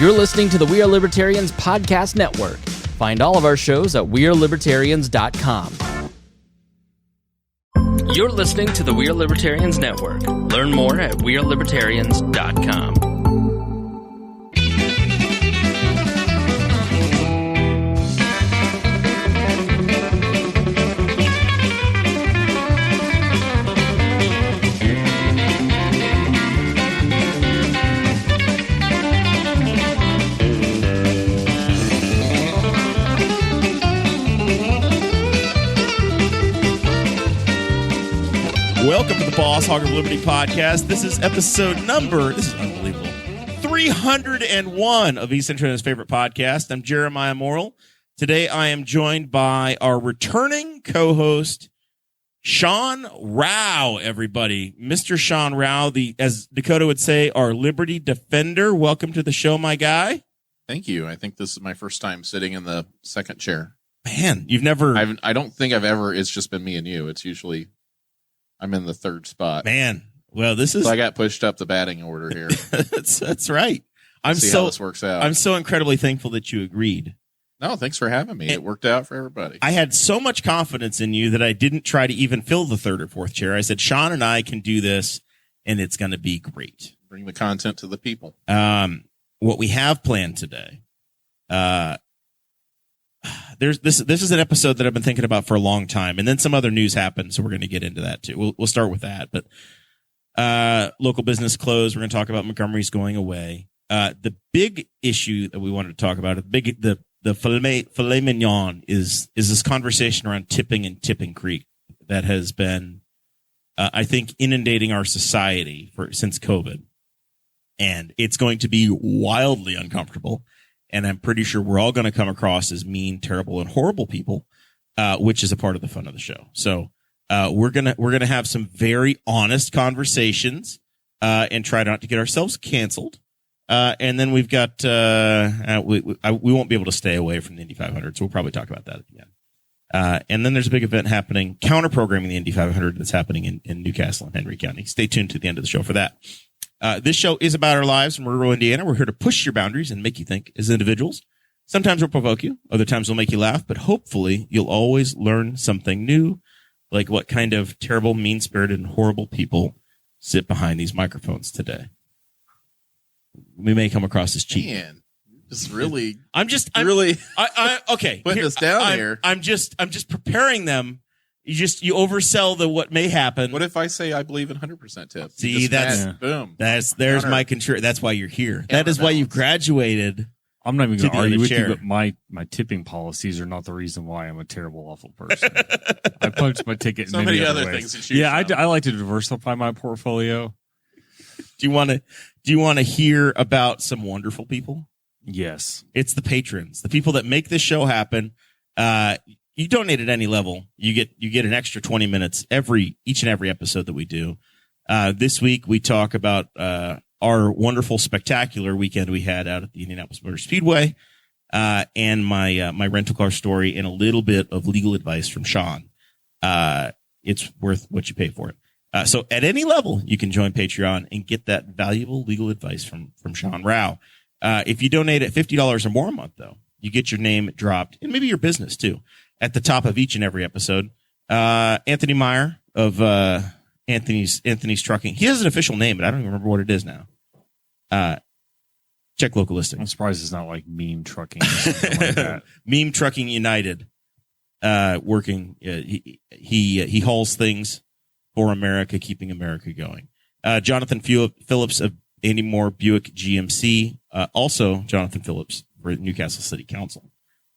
You're listening to the We Are Libertarians Podcast Network. Find all of our shows at wearelibertarians.com. You're listening to the We Are Libertarians Network. Learn more at wearelibertarians.com. Welcome to the Boss Hog of Liberty podcast. This is episode number, this is unbelievable, 301 of East Central's favorite podcast. I'm Jeremiah Morrell. Today I am joined by our returning co-host, Sean Row, everybody. Mr. Sean Row, as Dakota would say, our Liberty Defender. Welcome to the show, my guy. Thank you. I think this is my first time sitting in the second chair. Man, you've never... I don't think I've ever... It's just been me and you. It's usually... I'm in the third spot. Man, well, this is... So I got pushed up the batting order here. That's right. How this works out. I'm so incredibly thankful that you agreed. No, thanks for having me. It worked out for everybody. I had so much confidence in you that I didn't try to even fill the third or fourth chair. I said, Sean and I can do this, and it's going to be great. Bring the content to the people. What we have planned today... This is an episode that I've been thinking about for a long time, and then some other news happened, so we're going to get into that too. We'll start with that, but local business closed. We're going to talk about Montgomery's going away. The big issue that we wanted to talk about, the filet mignon, is this conversation around tipping and Tipping Creek that has been, I think, inundating our society since COVID, and it's going to be wildly uncomfortable. And I'm pretty sure we're all going to come across as mean, terrible, and horrible people, which is a part of the fun of the show. So we're gonna have some very honest conversations and try not to get ourselves canceled. And then we've got we won't be able to stay away from the Indy 500, so we'll probably talk about that at the end. And then there's a big event happening, counter-programming the Indy 500 that's happening in Newcastle and Henry County. Stay tuned to the end of the show for that. This show is about our lives in rural Indiana. We're here to push your boundaries and make you think as individuals. Sometimes we'll provoke you. Other times we'll make you laugh. But hopefully you'll always learn something new, like what kind of terrible, mean-spirited, and horrible people sit behind these microphones today. We may come across as cheap. Man, it's really... Okay. Putting us down here. I'm just preparing them. You oversell what may happen. What if I say I believe in 100% tips? See, boom. There's my control. That's why you're here. That is why you've graduated. I'm not even going to argue with you, but my tipping policies are not the reason why I'm a terrible, awful person. I punched my ticket in many other ways. Things. I like to diversify my portfolio. Do you want to hear about some wonderful people? Yes. It's the patrons, the people that make this show happen. You donate at any level, you get an extra 20 minutes each and every episode that we do. This week we talk about our wonderful, spectacular weekend we had out at the Indianapolis Motor Speedway, and my rental car story, and a little bit of legal advice from Sean. It's worth what you pay for it. So at any level, you can join Patreon and get that valuable legal advice from Sean Row. If you donate at $50 or more a month, though, you get your name dropped, and maybe your business too, at the top of each and every episode. Anthony Meyer of Anthony's Trucking. He has an official name, but I don't even remember what it is now. Check local listings. I'm surprised it's not like Meme Trucking or something like that. Meme Trucking United. Working. He hauls things for America, keeping America going. Jonathan Phillips of Andy Moore Buick GMC. Also Jonathan Phillips for Newcastle City Council.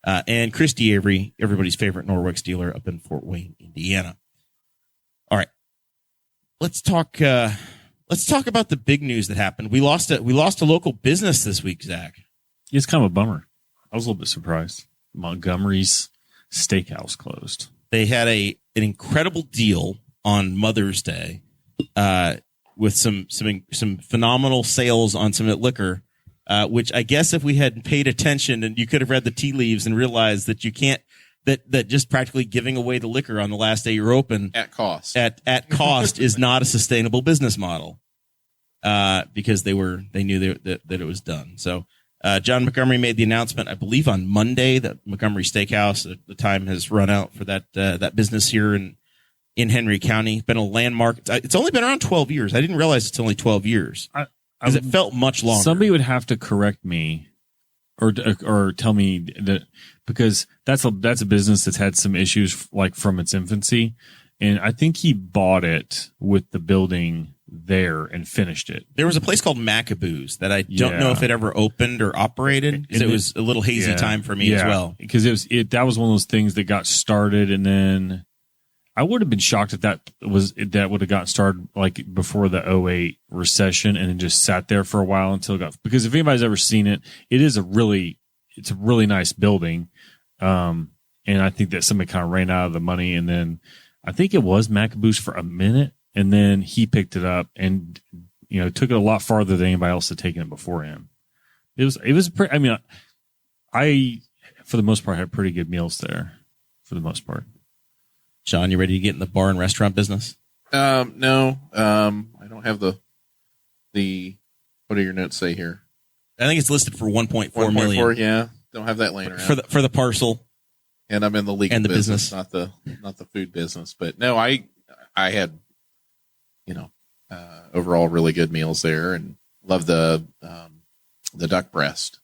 And Christy Avery, everybody's favorite Norwex dealer up in Fort Wayne, Indiana. All right. Let's talk about the big news that happened. We lost a local business this week, Zach. It's kind of a bummer. I was a little bit surprised. Montgomery's Steakhouse closed. They had an incredible deal on Mother's Day, with some phenomenal sales on some liquor, which I guess if we had paid attention and you could have read the tea leaves and realized that you can't, that just practically giving away the liquor on the last day you're open at cost is not a sustainable business model, because they knew that it was done. So, John Montgomery made the announcement, I believe, on Monday that Montgomery Steakhouse, the time has run out for that business here in Henry County. Been a landmark. It's only been around 12 years. I didn't realize it's only 12 years because it felt much longer. Somebody would have to correct me or tell me that, because that's a business that's had some issues like from its infancy. And I think he bought it with the building there and finished it. There was a place called Macaboo's that I don't know if it ever opened or operated, because it was a little hazy time for me as well. Because that was one of those things that got started, and then I would have been shocked if that would have gotten started like before the 2008 recession and then just sat there for a while until it got, because if anybody's ever seen it, it's a really nice building. And I think that somebody kind of ran out of the money, and then I think it was Macaboo's for a minute, and then he picked it up and, took it a lot farther than anybody else had taken it before him. It was I mean, I, for the most part, had pretty good meals there for the most part. Sean, you ready to get in the bar and restaurant business? No. I don't have the, what do your notes say here? I think it's listed for 1.4 million. Yeah. Don't have that laying around. For the parcel. And I'm in the legal and the business, not the food business. But no, I had, overall really good meals there, and love the duck breast.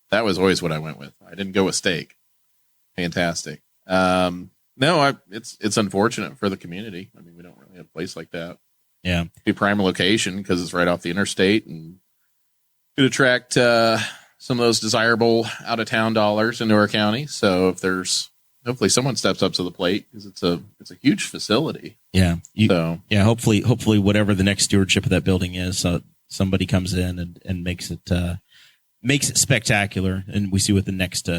That was always what I went with. I didn't go with steak. Fantastic. No, it's unfortunate for the community. I mean, we don't really have a place like that. Yeah. Be prime location because it's right off the interstate and could attract some of those desirable out of town dollars into our county. So if there's, hopefully someone steps up to the plate, because it's a huge facility. Yeah. Hopefully whatever the next stewardship of that building is, somebody comes in and makes it spectacular. And we see what the next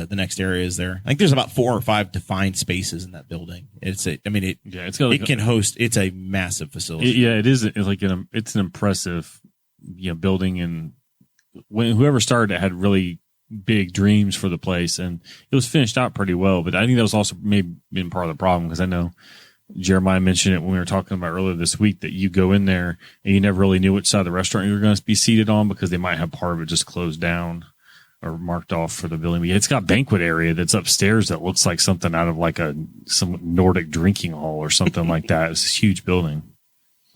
area is there. I think there's about 4 or 5 defined spaces in that building. It's can host. It's a massive facility. It is. It's an impressive, building, and when whoever started it had really big dreams for the place, and it was finished out pretty well. But I think that was also maybe been part of the problem, because I know Jeremiah mentioned it when we were talking about earlier this week, that you go in there and you never really knew which side of the restaurant you were going to be seated on, because they might have part of it just closed down or marked off for the building. But it's got banquet area that's upstairs that looks like something out of like some Nordic drinking hall or something like that. It's this huge building.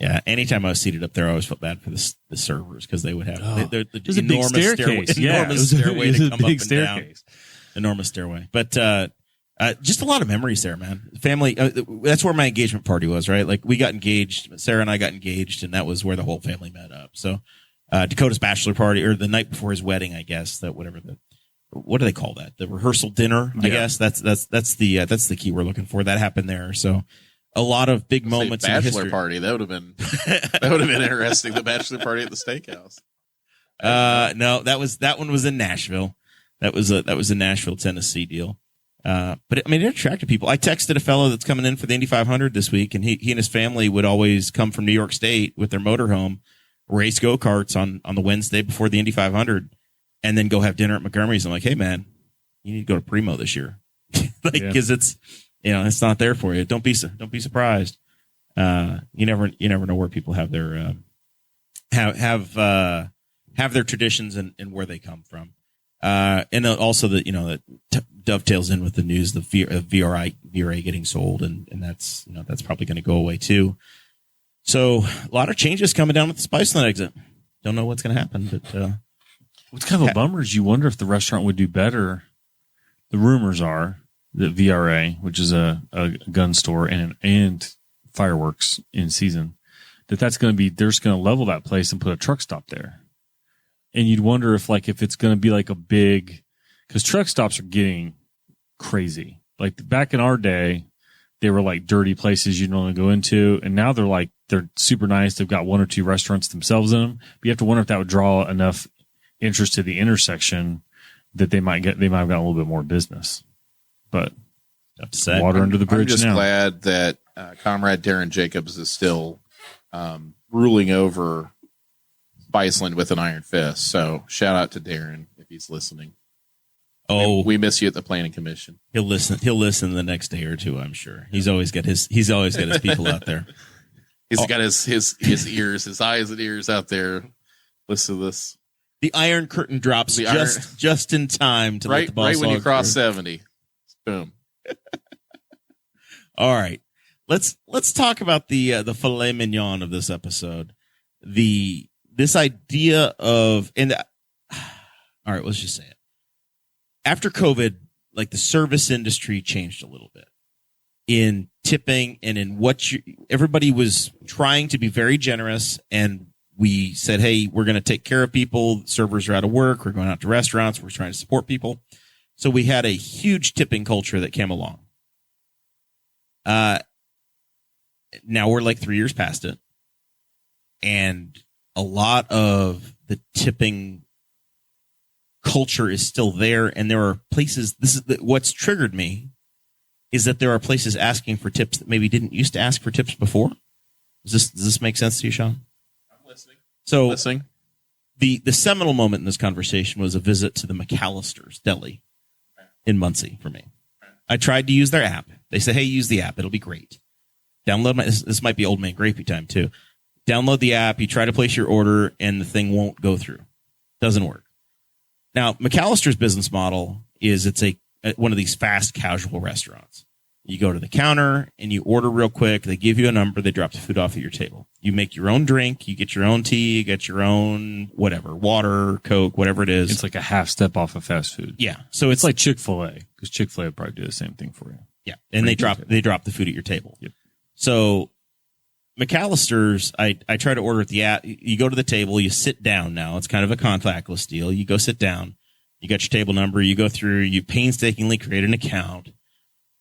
Yeah, anytime I was seated up there, I always felt bad for the servers, because they would have the was a big staircase. Enormous stairway to come up and staircase. down. Enormous stairway. But just a lot of memories there, man. Family, that's where my engagement party was, right? Like, we got engaged, Sarah and I got engaged, and that was where the whole family met up. So Dakota's bachelor party, or the night before his wedding, I guess, what do they call that? The rehearsal dinner, I guess. That's the key we're looking for. That happened there. So a lot of big moments in history. Bachelor party. That would have been interesting. The bachelor party at the steakhouse. No, that one was in Nashville. That was a Nashville, Tennessee deal. But it attracted people. I texted a fellow that's coming in for the Indy 500 this week, and he and his family would always come from New York State with their motorhome, race go-karts on the Wednesday before the Indy 500, and then go have dinner at Montgomery's. I'm like, hey man, you need to go to Primo this year. Cause it's, it's not there for you. Don't be surprised. You never know where people have their, have their traditions and where they come from. And also that dovetails in with the news, the VRA getting sold, and that's probably going to go away too. So a lot of changes coming down with the Spiceland exit. Don't know what's going to happen, but what's kind of a bummer is you wonder if the restaurant would do better. The rumors are that VRA, which is a gun store and fireworks in season, that's going to be, they're just going to level that place and put a truck stop there. And you'd wonder if it's going to be like a big, because truck stops are getting crazy. Like back in our day, they were like dirty places you'd normally go into. And now they're super nice. They've got 1 or 2 restaurants themselves in them. But you have to wonder if that would draw enough interest to the intersection that they might have gotten a little bit more business. But water under the bridge now. I'm just glad that Comrade Darren Jacobs is still ruling over Spiceland with an iron fist. So shout out to Darren if he's listening. Oh, we miss you at the Planning Commission. He'll listen the next day or two, I'm sure. He's always got his people out there. He's got his ears, his eyes and ears out there. Listen to this. The Iron Curtain drops just in time to let the boss right when you hog cross through. 70. Boom. All right. Let's talk about the filet mignon of this episode. This idea of all right, let's just say it. After COVID, like the service industry changed a little bit in tipping and in everybody was trying to be very generous, and we said, hey, we're going to take care of people. Servers are out of work. We're going out to restaurants. We're trying to support people. So we had a huge tipping culture that came along. Now we're like 3 years past it, and a lot of the tipping culture is still there, and there are places. What's triggered me is that there are places asking for tips that maybe didn't used to ask for tips before. Does this make sense to you, Sean? I'm listening. So Listening. the seminal moment in this conversation was a visit to the McAllister's Deli in Muncie for me. I tried to use their app. They said, hey, use the app. It'll be great. Download this might be old man grapey time too. Download the app. You try to place your order and the thing won't go through. Doesn't work. Now, McAllister's business model is it's one of these fast casual restaurants. You go to the counter and you order real quick. They give you a number. They drop the food off at your table. You make your own drink. You get your own tea. You get your own whatever, water, Coke, whatever it is. It's like a half step off of fast food. Yeah. So It's like Chick-fil-A, because Chick-fil-A would probably do the same thing for you. yeah. And they drop the food at your table. Yep. So McAllister's, I try to order at the app. You go to the table, you sit down now. It's kind of a contactless deal. You go sit down. You got your table number. You go through. You painstakingly create an account.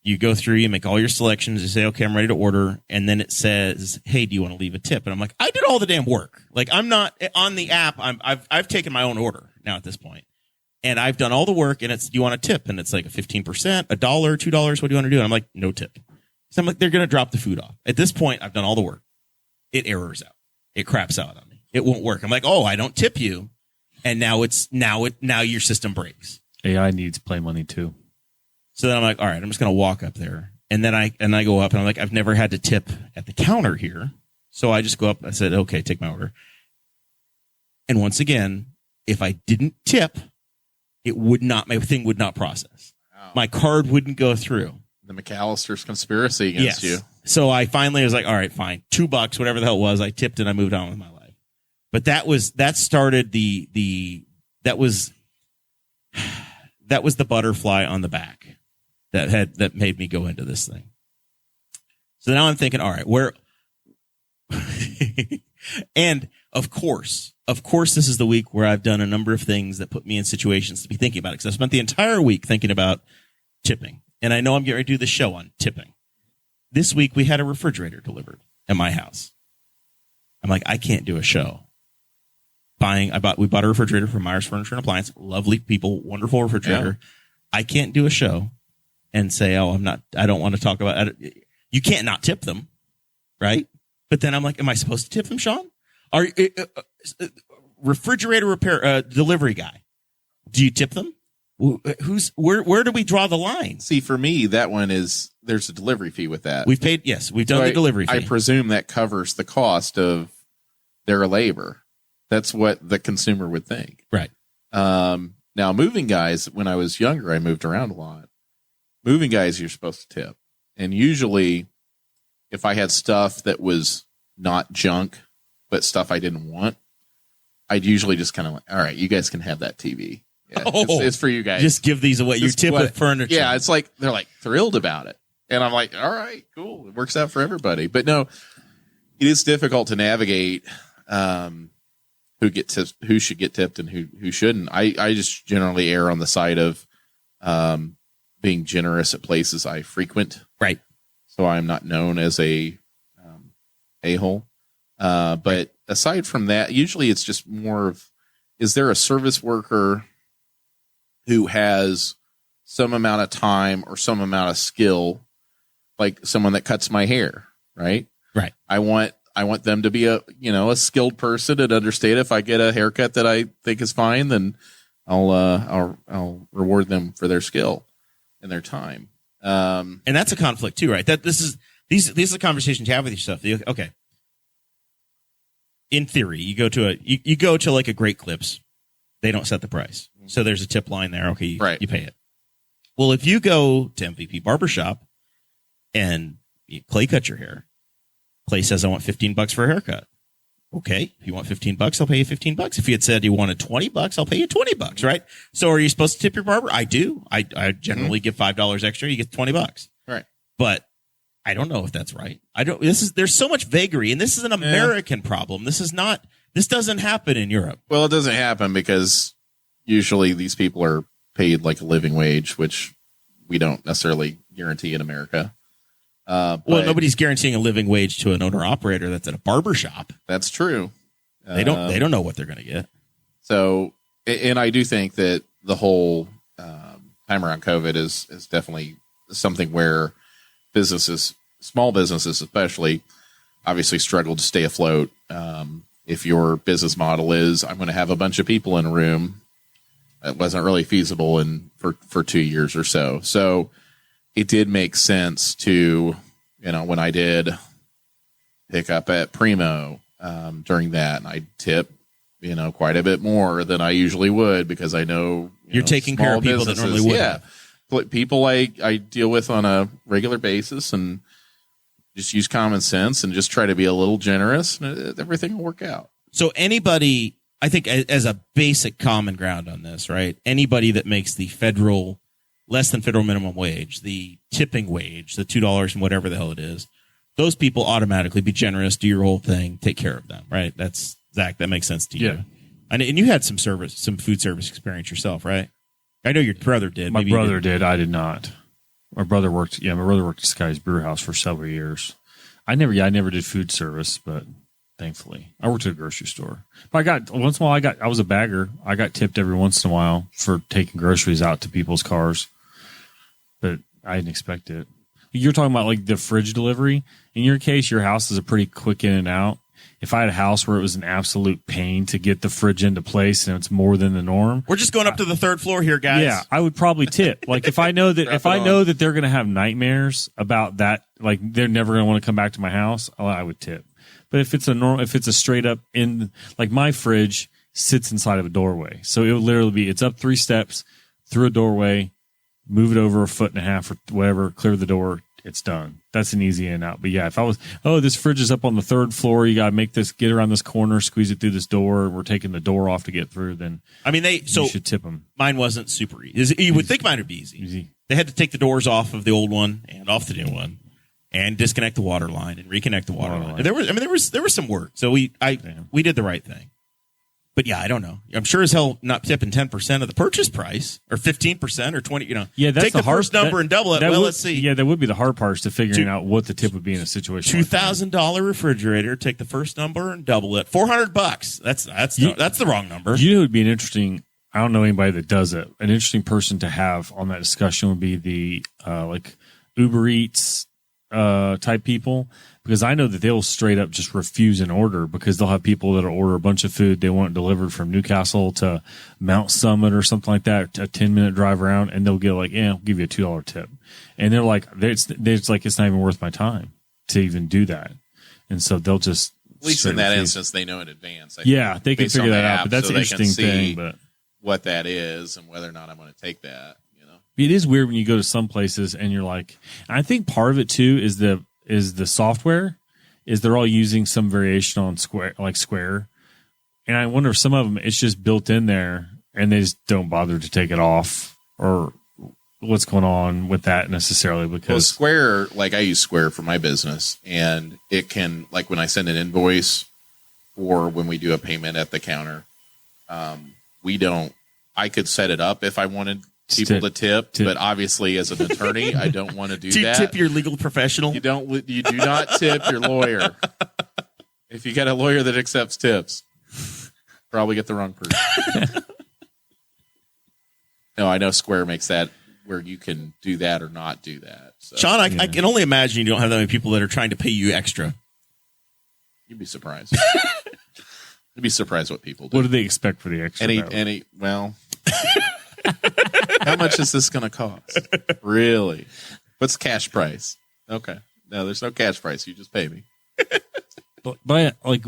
You go through. You make all your selections. You say, okay, I'm ready to order. And then it says, hey, do you want to leave a tip? And I'm like, I did all the damn work. Like, I'm not on the app. I've taken my own order now at this point. And I've done all the work, and it's, do you want a tip? And it's like a 15%, $1, $2. What do you want to do? And I'm like, no tip. So I'm like, they're going to drop the food off. At this point, I've done all the work. It errors out. It craps out on me. It won't work. I'm like, oh, I don't tip you. And now your system breaks. AI needs play money too. So then I'm like, all right, I'm just going to walk up there. And then I go up and I'm like, I've never had to tip at the counter here. So I just go up. I said, okay, take my order. And once again, if I didn't tip, my thing would not process. Wow. My card wouldn't go through. The McAllister's conspiracy against you. So I finally was like, all right, fine. $2, whatever the hell it was. I tipped and I moved on with my life. But that started that was the butterfly on the back that made me go into this thing. So now I'm thinking, all right, where, and of course, this is the week where I've done a number of things that put me in situations to be thinking about it. Because I spent the entire week thinking about tipping. And I know I'm getting ready to do the show on tipping. This week we had a refrigerator delivered at my house. I'm like, I can't do a show. We bought a refrigerator from Myers Furniture and Appliance. Lovely people, wonderful refrigerator. Yeah. I can't do a show and say, oh, I don't want to talk about it. You can't not tip them, right? But then I'm like, am I supposed to tip them, Sean? Are refrigerator repair delivery guy? Do you tip them? Where do we draw the line? See, for me, that one is there's a delivery fee with that. We've done the delivery fee. I presume that covers the cost of their labor. That's what the consumer would think. Right. Now, moving guys, when I was younger, I moved around a lot. Moving guys, you're supposed to tip. And usually, if I had stuff that was not junk, but stuff I didn't want, I'd usually just kind of like, all right, you guys can have that TV. Yeah, it's for you guys. Just give these away. You tip with furniture. Yeah, it's like they're like thrilled about it. And I'm like, all right, cool. It works out for everybody. But no, it is difficult to navigate who should get tipped and who shouldn't. I just generally err on the side of being generous at places I frequent. Right. So I'm not known as a a-hole. But aside from that, usually it's just more of, is there a service worker who has some amount of time or some amount of skill, like someone that cuts my hair, right? Right. I want them to be a skilled person and understand if I get a haircut that I think is fine, then I'll reward them for their skill and their time. And that's a conflict too, right? These are the conversations you have with yourself. Okay. In theory, you go to like a Great Clips They don't set the price. So there's a tip line there. Okay, you pay it. Well, if you go to MVP Barbershop and you clay cut your hair, Clay says, I want $15 for a haircut. Okay, if you want $15, I'll pay you $15. If you had said you wanted $20, I'll pay you $20, right? So are you supposed to tip your barber? I do. I generally give $5 extra. You get $20. Right. But I don't know if that's right. There's so much vagary, and this is an American problem. This doesn't happen in Europe. Well, it doesn't happen because usually these people are paid like a living wage, which we don't necessarily guarantee in America. Well, nobody's guaranteeing a living wage to an owner operator that's at a barber shop. That's true. They don't know what they're going to get. So, and I do think that the whole time around COVID is definitely something where businesses, small businesses especially, obviously struggle to stay afloat. If your business model is, I'm going to have a bunch of people in a room, it wasn't really feasible for 2 years or so. So it did make sense to, when I did pick up at Primo during that, and I tip, quite a bit more than I usually would because I know you're taking care of people that normally wouldn't. Yeah, people I deal with on a regular basis, and just use common sense and just try to be a little generous, and everything will work out. So anybody, I think, as a basic common ground on this, right? Anybody that makes the less than federal minimum wage, the tipping wage, the $2 and whatever the hell it is, those people automatically be generous, do your whole thing, take care of them, right? That's Zach. That makes sense to you. Yeah. And you had some food service experience yourself, right? I know your brother did. My brother did. I did not. My brother worked at Sky's Brew House for several years. I never did food service, but thankfully I worked at a grocery store. But once in a while I was a bagger. I got tipped every once in a while for taking groceries out to people's cars. But I didn't expect it. You're talking about like the fridge delivery. In your case, your house is a pretty quick in and out. If I had a house where it was an absolute pain to get the fridge into place and it's more than the norm, we're just going up to the third floor here, guys. Yeah, I would probably tip. Like if I know that they're going to have nightmares about that, like they're never going to want to come back to my house, I would tip. But if it's a straight up like my fridge sits inside of a doorway, so it would literally be it's up 3 steps through a doorway. Move it over 1.5 feet or whatever, clear the door, it's done. That's an easy in and out. But yeah, if I was, this fridge is up on the 3rd floor, you got to get around this corner, squeeze it through this door, we're taking the door off to get through, then you should tip them. Mine wasn't super easy. You would think mine would be easy. They had to take the doors off of the old one and off the new one and disconnect the water line and reconnect the water line. And there was some work. So we did the right thing. But yeah, I don't know. I'm sure as hell not tipping 10% of the purchase price or 15% or 20. Yeah, that's take the first number and double it. Let's see. Yeah, that would be the hard part is to figuring out what the tip would be in a situation. $2,000 refrigerator. Take the first number and double it. $400. That's the wrong number. You know, it would be an interesting. I don't know anybody that does it. An interesting person to have on that discussion would be the like Uber Eats type people. Because I know that they'll straight up just refuse an order because they'll have people that'll order a bunch of food. They want it delivered from Newcastle to Mount Summit or something like that, a 10-minute drive around, and they'll get like, I'll give you a $2 tip. And they're like, it's not even worth my time to even do that. And so they'll just. At least in that instance, they know in advance. They can figure that out. But that's an interesting thing. But what that is and whether or not I'm going to take that. It is weird when you go to some places and you're like, I think part of it too is the software is they're all using some variation on Square. And I wonder if some of them, it's just built in there and they just don't bother to take it off or what's going on with that necessarily because Square, like I use Square for my business and it can, like when I send an invoice or when we do a payment at the counter, I could set it up if I wanted people to tip, but obviously as an attorney, I don't want to do that. Do you tip your legal professional? You do not tip your lawyer. If you got a lawyer that accepts tips, probably get the wrong person. No, I know Square makes that where you can do that or not do that. So. Sean, I can only imagine you don't have that many people that are trying to pay you extra. You'd be surprised. You'd be surprised what people do. What do they expect for the extra? Well... How much is this going to cost? Really? What's cash price? Okay. No, there's no cash price. You just pay me. But like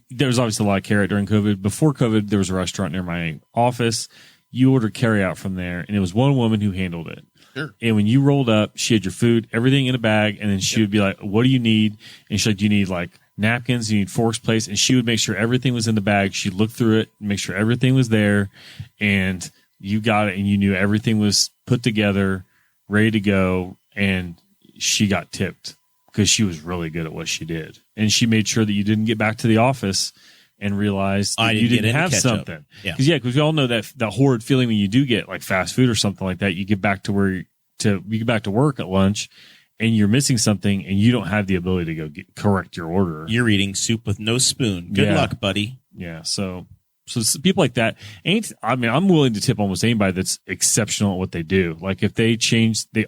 there was obviously a lot of carryout during COVID. Before COVID, there was a restaurant near my office. You ordered carryout from there, and it was one woman who handled it. Sure. And when you rolled up, she had your food, everything in a bag, and then she would be like, "What do you need?" And she's like, "Do you need like napkins? Do you need forks, plates?" And she would make sure everything was in the bag. She'd look through it, make sure everything was there, and you got it, and you knew everything was put together, ready to go, and she got tipped because she was really good at what she did. And she made sure that you didn't get back to the office and realize that you didn't have something. Because we all know that horrid feeling when you do get like fast food or something like that, you get back to you get back to work at lunch and you're missing something and you don't have the ability to go correct your order. You're eating soup with no spoon. Good luck, buddy. Yeah. So people like that I'm willing to tip almost anybody that's exceptional at what they do. Like if they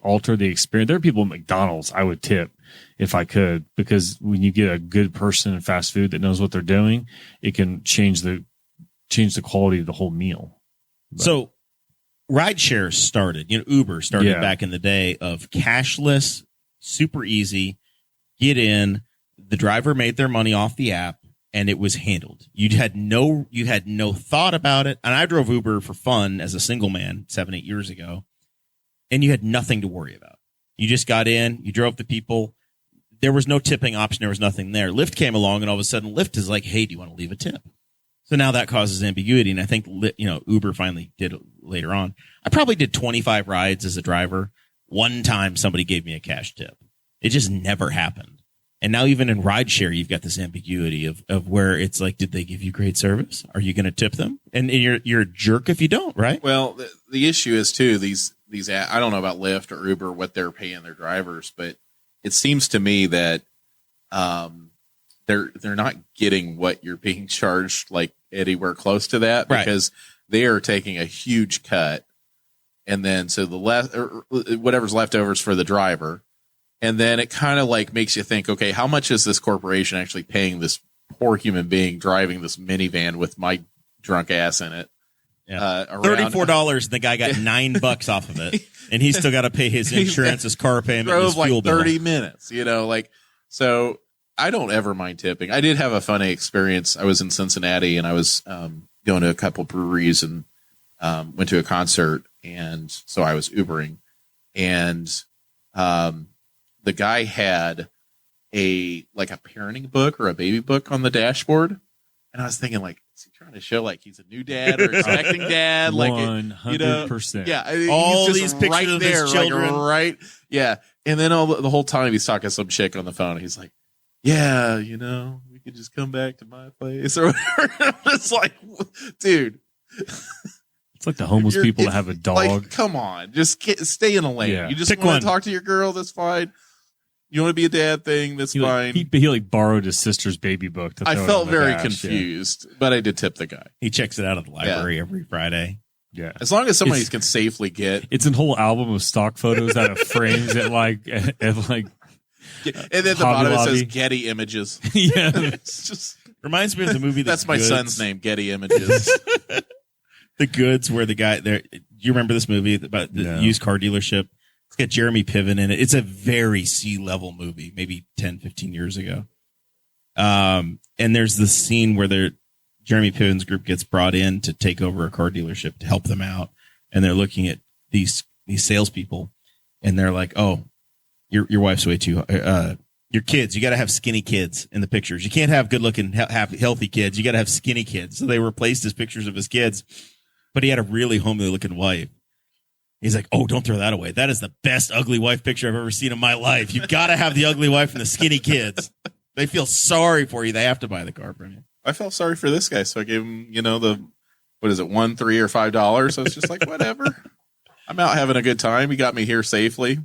alter the experience, there are people at McDonald's I would tip if I could, because when you get a good person in fast food that knows what they're doing, it can change the quality of the whole meal. But, so rideshare started, Uber started back in the day of cashless, super easy, get in, the driver made their money off the app, and it was handled. You had no thought about it. And I drove Uber for fun as a single man 7-8 years ago, and you had nothing to worry about. You just got in, you drove the people. There was no tipping option. There was nothing there. Lyft came along, and all of a sudden Lyft is like, "Hey, do you want to leave a tip?" So now that causes ambiguity. And I think, Uber finally did it later on. I probably did 25 rides as a driver. One time somebody gave me a cash tip. It just never happened. And now even in rideshare, you've got this ambiguity of where it's like, did they give you great service? Are you going to tip them? And you're a jerk if you don't, right? Well, the issue is too, these I don't know about Lyft or Uber, what they're paying their drivers, but it seems to me that they're not getting what you're being charged like anywhere close to that, because they are taking a huge cut, and then so whatever's leftovers for the driver, and then it kind of like makes you think, okay, how much is this corporation actually paying this poor human being driving this minivan with my drunk ass in it? Yeah. $34, and the guy got $9 off of it, and he's still got to pay his insurance, his car payment, his fuel bill. 30 minutes, so I don't ever mind tipping. I did have a funny experience. I was in Cincinnati, and I was going to a couple breweries and went to a concert, and so I was Ubering, and the guy had a parenting book or a baby book on the dashboard, and I was thinking, like, is he trying to show like he's a new dad or expecting dad? 100%. Yeah, all he's these pictures right of there, his children, right? Yeah, and then the whole time he's talking to some chick on the phone. He's like, "Yeah, we could just come back to my place or whatever." It's like, dude, it's like the homeless people that have a dog. Like, come on, just stay in a lane. Yeah. You just want to talk to your girl, that's fine. You want to be a dad thing, that's fine. He borrowed his sister's baby book. I felt very confused, but I did tip the guy. He checks it out at the library every Friday. Yeah, as long as somebody can safely get. It's a whole album of stock photos out of frames at like. And then the bottom it says Getty Images. Yeah, it's just reminds me of the movie. That's my son's name, Getty Images. The Goods, where the guy there. Do you remember this movie about the used car dealership? It's got Jeremy Piven in it. It's a very C-level movie, maybe 10, 15 years ago. And there's this scene where Jeremy Piven's group gets brought in to take over a car dealership to help them out, and they're looking at these salespeople, and they're like, "Oh, your wife's way too. Your kids, you got to have skinny kids in the pictures. You can't have good-looking, healthy kids. You got to have skinny kids." So they replaced his pictures of his kids, but he had a really homely-looking wife. He's like, "Oh, don't throw that away. That is the best ugly wife picture I've ever seen in my life. You've got to have the ugly wife and the skinny kids. They feel sorry for you. They have to buy the car from you." I felt sorry for this guy, so I gave him, $1, $3, or $5. So it's just like, whatever. I'm out having a good time. He got me here safely.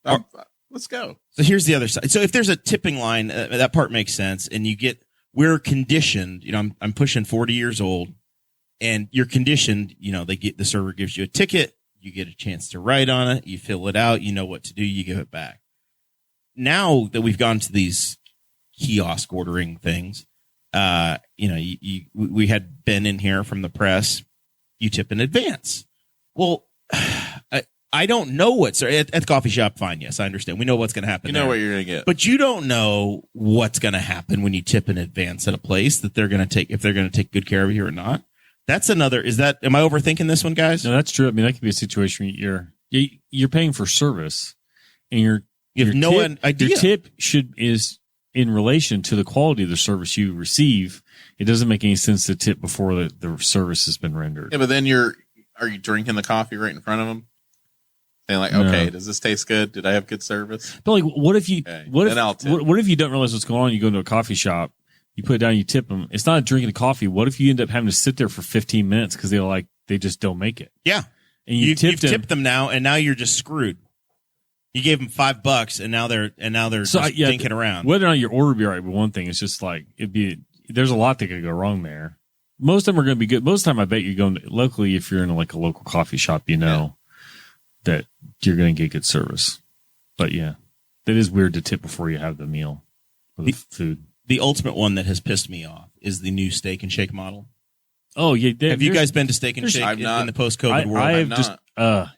Let's go. So here's the other side. So if there's a tipping line, that part makes sense. And we're conditioned. I'm pushing 40 years old, and you're conditioned. The server gives you a ticket. You get a chance to write on it. You fill it out. You know what to do. You give it back. Now that we've gone to these kiosk ordering things, we had Ben in here from the press. You tip in advance. Well, I don't know what's at the coffee shop. Fine, yes, I understand. We know what's going to happen. You know what you're going to get, but you don't know what's going to happen when you tip in advance at a place that they're going to take, if they're going to take good care of you or not. That's another. Am I overthinking this one, guys? No, that's true. I mean, that could be a situation where you're paying for service, and you have no idea. Your tip is in relation to the quality of the service you receive. It doesn't make any sense to tip before the service has been rendered. Yeah, but then are you drinking the coffee right in front of them? Saying like, okay, does this taste good? Did I have good service? But like, what if you okay. what if you don't realize what's going on? You go into a coffee shop, you put it down, you tip them. It's not drinking the coffee. What if you end up having to sit there for 15 minutes because they just don't make it? Yeah, and you've tipped them now, and now you're just screwed. You gave them $5, and now they're just dinking around. Whether or not your order be right, but one thing, it's just like there's a lot that could go wrong there. Most of them are going to be good. Most of the time, I bet you're going locally. If you're in like a local coffee shop, that you're going to get good service. But yeah, that is weird to tip before you have the meal or the food. The ultimate one that has pissed me off is the new Steak and Shake model. Oh yeah, have you guys been to Steak and Shake in the post-COVID world? I have not.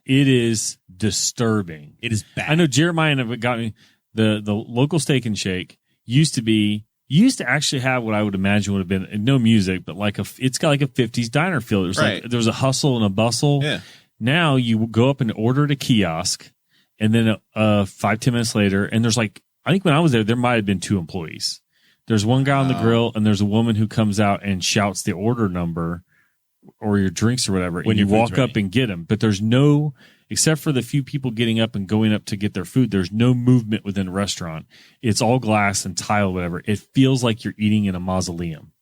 It is disturbing. It is bad. I know Jeremiah got me the local Steak and Shake used to actually have what I would imagine would have been no music, but it's got like a 50s diner feel. There was a hustle and a bustle. Yeah. Now you go up and order at a kiosk, and then 5-10 minutes later, and there's I think when I was there might have been 2 employees. There's one guy on the grill, and there's a woman who comes out and shouts the order number or your drinks or whatever, and you walk up and get them. But there's no, except for the few people getting up and going up to get their food, there's no movement within the restaurant. It's all glass and tile, whatever. It feels like you're eating in a mausoleum.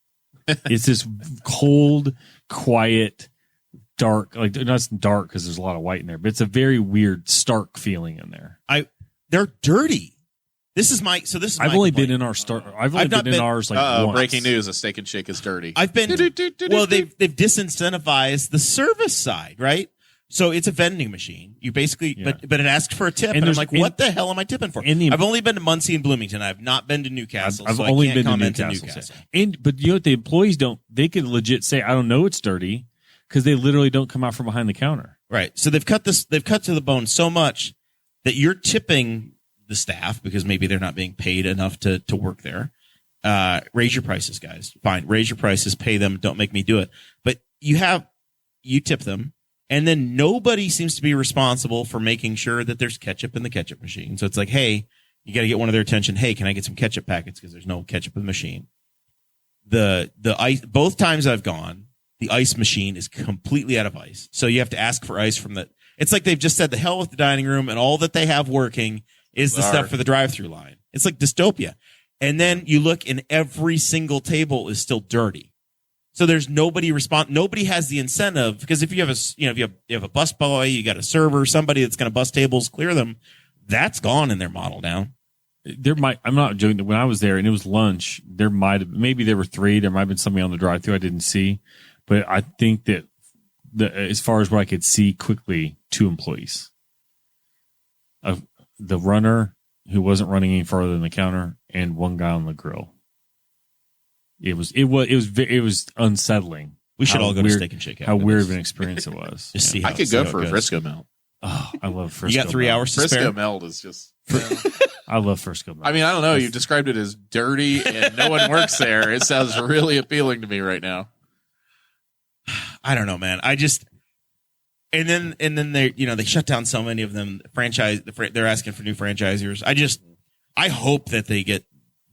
It's this cold, quiet, dark, like not dark because there's a lot of white in there, but it's a very weird, stark feeling in there. They're dirty. I've only been in ours once. Breaking news: a Steak and Shake is dirty. I've been. Well, they've disincentivized the service side, right? So it's a vending machine. You basically, but it asks for a tip, and I'm like, what the hell am I tipping for? I've only been to Muncie and Bloomington. I've not been to Newcastle. I've only been to Newcastle. But you know what? The employees don't. They could legit say, "I don't know, it's dirty," because they literally don't come out from behind the counter. Right. So they've cut to the bone so much that you're tipping the staff because maybe they're not being paid enough to work there. Raise your prices, guys. Fine. Raise your prices, pay them. Don't make me do it. But you tip them, and then nobody seems to be responsible for making sure that there's ketchup in the ketchup machine. So it's like, hey, you got to get one of their attention. Hey, can I get some ketchup packets? Because there's no ketchup in the machine. The ice, both times I've gone, the ice machine is completely out of ice. So you have to ask for ice from it's like they've just said the hell with the dining room, and all that they have working is the stuff for the drive-through line. It's like dystopia. And then you look, and every single table is still dirty. So there's nobody nobody has the incentive, because if you have a bus boy, you got a server, somebody that's going to bus tables, clear them, that's gone in their model now. I'm not joking. When I was there and it was lunch, maybe there were 3. There might have been somebody on the drive-through I didn't see, but I think that as far as what I could see quickly, 2 employees. The runner who wasn't running any farther than the counter, and one guy on the grill. It was unsettling. We should all go to Steak and Shake. How weird of an experience it was. I could go for a Frisco melt. Oh, I love Frisco. You got 3 hours to Frisco spare? melt is just. I love Frisco melt. I mean, I don't know. You described it as dirty, and no one works there. It sounds really appealing to me right now. I don't know, man. And then they shut down so many of them. They're asking for new franchisers. I hope that they get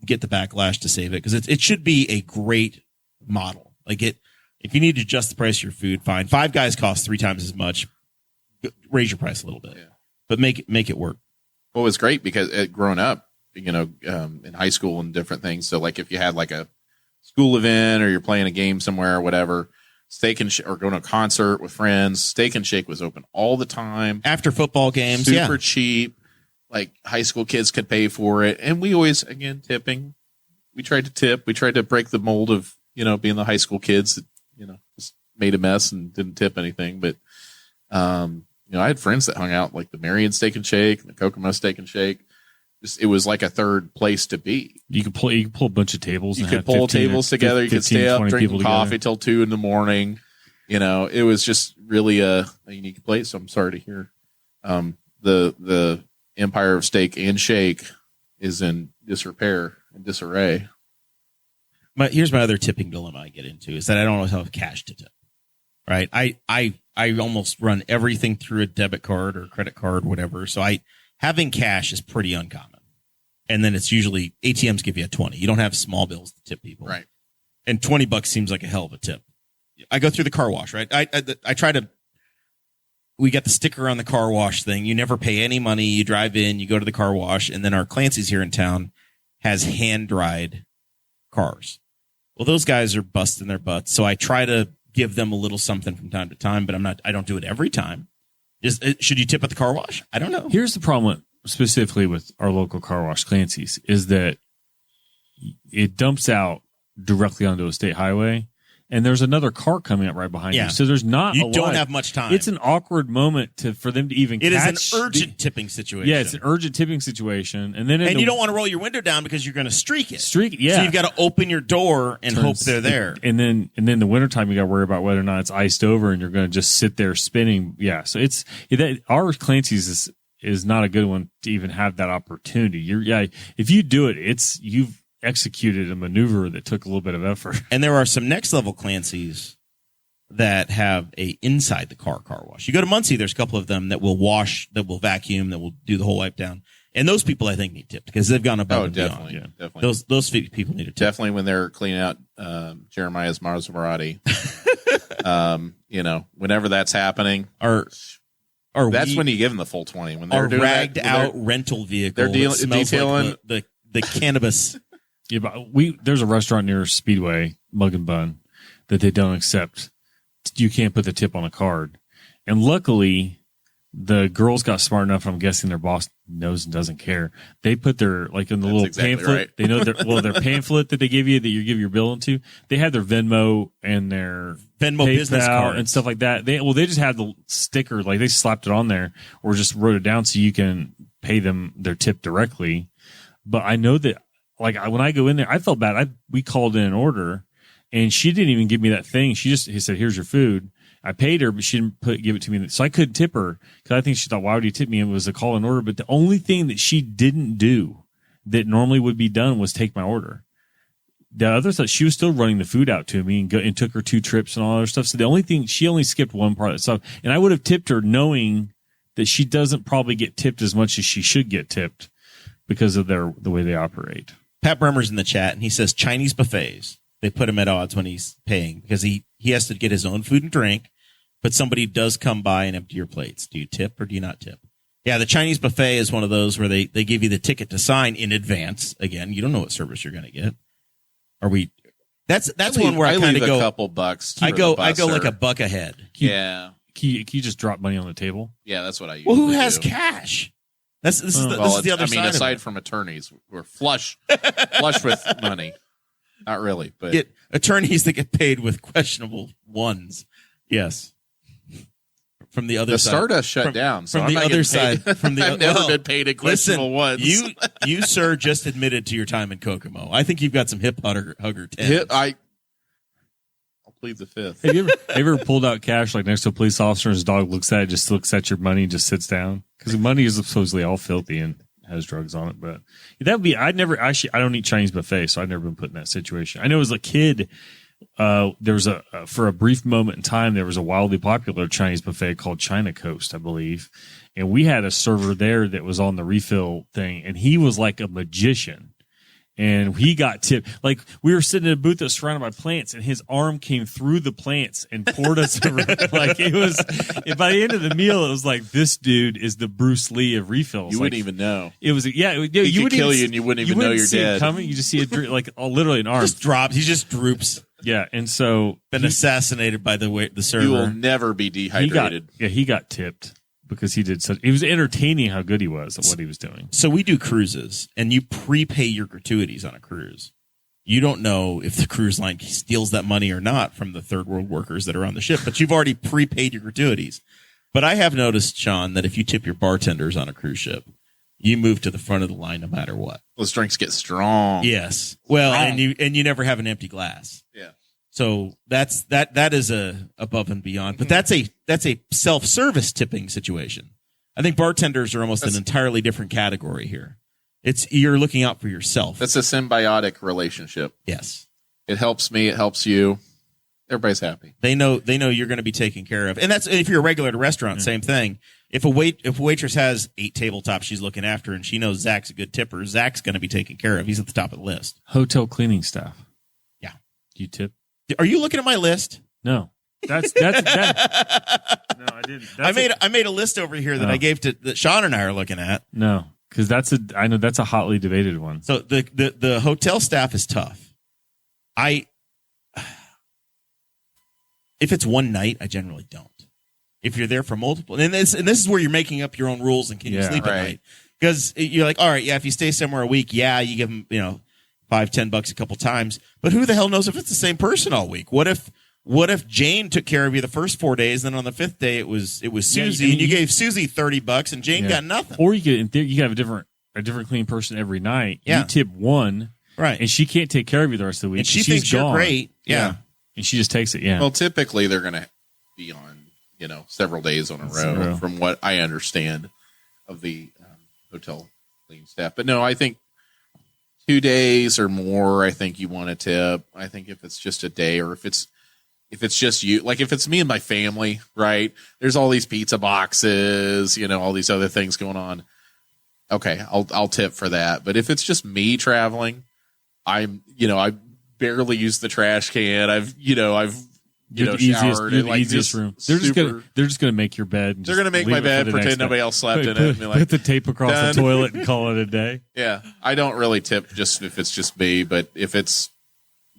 the backlash to save it, because it should be a great model. Like if you need to adjust the price of your food, fine. 5 Guys costs 3 times as much. Raise your price a little bit, but make it work. Well, it was great because growing up, in high school and different things. So like if you had like a school event or you're playing a game somewhere or whatever. Or going to a concert with friends. Steak and Shake was open all the time. After football games, super cheap. Like high school kids could pay for it. And we always, again, tipping. We tried to tip. We tried to break the mold of, being the high school kids that, just made a mess and didn't tip anything. But, I had friends that hung out like the Marion Steak and Shake, the Kokomo Steak and Shake. It was like a third place to be. You could pull a bunch of tables. You could pull tables together. You could stay up drinking coffee till 2 a.m. It was just really a unique place. So I'm sorry to hear The empire of steak and shake is in disrepair and disarray. Here's my other tipping dilemma I get into is that I don't always have cash to tip. Right? I almost run everything through a debit card or credit card, whatever. So having cash is pretty uncommon. And then it's usually ATMs give you a 20. You don't have small bills to tip people. Right. And $20 seems like a hell of a tip. I go through the car wash, right? I try to, we got the sticker on the car wash thing. You never pay any money. You drive in, you go to the car wash, and then our Clancy's here in town has hand dried cars. Well, those guys are busting their butts. So I try to give them a little something from time to time, but I don't do it every time. Should you tip at the car wash? I don't know. Here's the problem specifically with our local car wash, Clancy's, is that it dumps out directly onto a state highway, and there's another car coming up right behind you. So there's not you don't have much time. It's an awkward moment for them to even catch. It is an urgent tipping situation. Yeah, it's an urgent tipping situation. And then you don't want to roll your window down because you're going to streak it. Yeah. So you've got to open your door and hope they're there. And then the wintertime, you got to worry about whether or not it's iced over and you're going to just sit there spinning. Yeah. So our Clancy's is not a good one to even have that opportunity. If you do it, you've executed a maneuver that took a little bit of effort. And there are some next level Clancy's that have a inside the car wash. You go to Muncie, there's a couple of them that will wash, that will vacuum, that will do the whole wipe down. And those people I think need tipped because they've gone above and definitely, beyond. Yeah, definitely. Those people need a tip. Definitely when they're cleaning out Jeremiah's Maserati. Whenever that's happening, that's when you give them the full 20. When they're doing ragged out rental vehicle, they're detailing like the cannabis. Yeah, but there's a restaurant near Speedway, Mug and Bun, that they don't accept. You can't put the tip on a card. And luckily, the girls got smart enough, I'm guessing their boss knows and doesn't care. They put their, like in the little pamphlet, right. They know their pamphlet that they give you, that you give your bill into, they had their Venmo and their Venmo PayPal business cards and stuff like that. They just had the sticker, like they slapped it on there or just wrote it down so you can pay them their tip directly. But I know that, like when I go in there, I felt bad. We called in an order, and she didn't even give me that thing. He said, "Here's your food." I paid her, but she didn't give it to me, so I couldn't tip her because I think she thought, "Why would you tip me?" It was a call in order. But the only thing that she didn't do that normally would be done was take my order. The other stuff, she was still running the food out to me and took her 2 trips and all that other stuff. So the only thing, she only skipped one part of the stuff, and I would have tipped her knowing that she doesn't probably get tipped as much as she should get tipped because of the way they operate. Pat Bremer's in the chat, and he says Chinese buffets, they put him at odds when he's paying because he has to get his own food and drink, but somebody does come by and empty your plates. Do you tip or do you not tip? Yeah, the Chinese buffet is one of those where they give you the ticket to sign in advance. Again, you don't know what service you're going to get. That's one where I kind of go a couple bucks. I go like a buck ahead. Can you just drop money on the table? Yeah, that's what I usually Well, who has do. cash? This is the other side. Aside from attorneys, we're flush with money. Not really, but attorneys that get paid with questionable ones. Yes. From the other side. The Stardust shut down. So from the other side. From the I've never been paid in questionable ones. You, sir, just admitted to your time in Kokomo. I think you've got some hip hugger tendencies. I'll plead the fifth. Have you ever pulled out cash like next to a police officer and his dog looks at your money and just sits down? Because the money is supposedly all filthy and has drugs on it. But that would be, I don't eat Chinese buffet, so I've never been put in that situation. I know as a kid, there was for a brief moment in time, there was a wildly popular Chinese buffet called China Coast, I believe. And we had a server there that was on the refill thing, and he was like a magician. And he got tipped. Like, we were sitting in a booth that was surrounded by plants, and his arm came through the plants and poured us over. Like, it was, by the end of the meal, it was like, this dude is the Bruce Lee of refills. You wouldn't even know. It was, yeah. He could kill you, and you wouldn't even know you're dead. It coming. You just see it, like, literally an arm. Just drops. He just droops. Yeah, and so. Been assassinated by the server. You will never be dehydrated. He got tipped. Because he was entertaining how good he was at what he was doing. So we do cruises, and you prepay your gratuities on a cruise. You don't know if the cruise line steals that money or not from the third world workers that are on the ship, but you've already prepaid your gratuities. But I have noticed, Sean, that if you tip your bartenders on a cruise ship, you move to the front of the line no matter what. Those drinks get strong. Yes. Well, and you never have an empty glass. Yeah. So that is a above and beyond, but that's a self-service tipping situation. I think bartenders are almost an entirely different category here. You're looking out for yourself. That's a symbiotic relationship. Yes. It helps me. It helps you. Everybody's happy. They know you're going to be taken care of. And that's if you're a regular at a restaurant, same thing. If a waitress has 8 tabletops she's looking after and she knows Zach's a good tipper, Zach's going to be taken care of. He's at the top of the list. Hotel cleaning staff. Yeah. Do you tip? Are you looking at my list? No. That's that. No, I didn't. I made a list over here that I gave that Sean and I are looking at. No, because I know that's a hotly debated one. So the hotel staff is tough. If it's one night, I generally don't. If you're there for multiple, and this is where you're making up your own rules and can you sleep at night? Because you're like, all right, yeah, if you stay somewhere a week, yeah, you give them, $5-10 a couple times. But who the hell knows if it's the same person all week? What if Jane took care of you the first 4 days, then on the 5th day it was Susie, and you gave Susie $30 and Jane got nothing? Or you have a different clean person every night. Yeah. You tip one, right, and she can't take care of you the rest of the week. And she thinks you're great. Yeah. And she just takes it. Yeah. Well, typically they're going to be on, several days on a row, from what I understand of the hotel cleaning staff. But no, I think 2 days or more, I think you want to tip. I think if it's just a day, or if it's just you, like if it's me and my family, right? There's all these pizza boxes, all these other things going on. Okay, I'll tip for that. But if it's just me traveling, I barely use the trash can. I've showered. You're the easiest room. They're just gonna make your bed. And they're gonna make my bed, pretend nobody else slept in it. And be like, put the tape across the toilet and call it a day. Yeah, I don't really tip just if it's just me, but if it's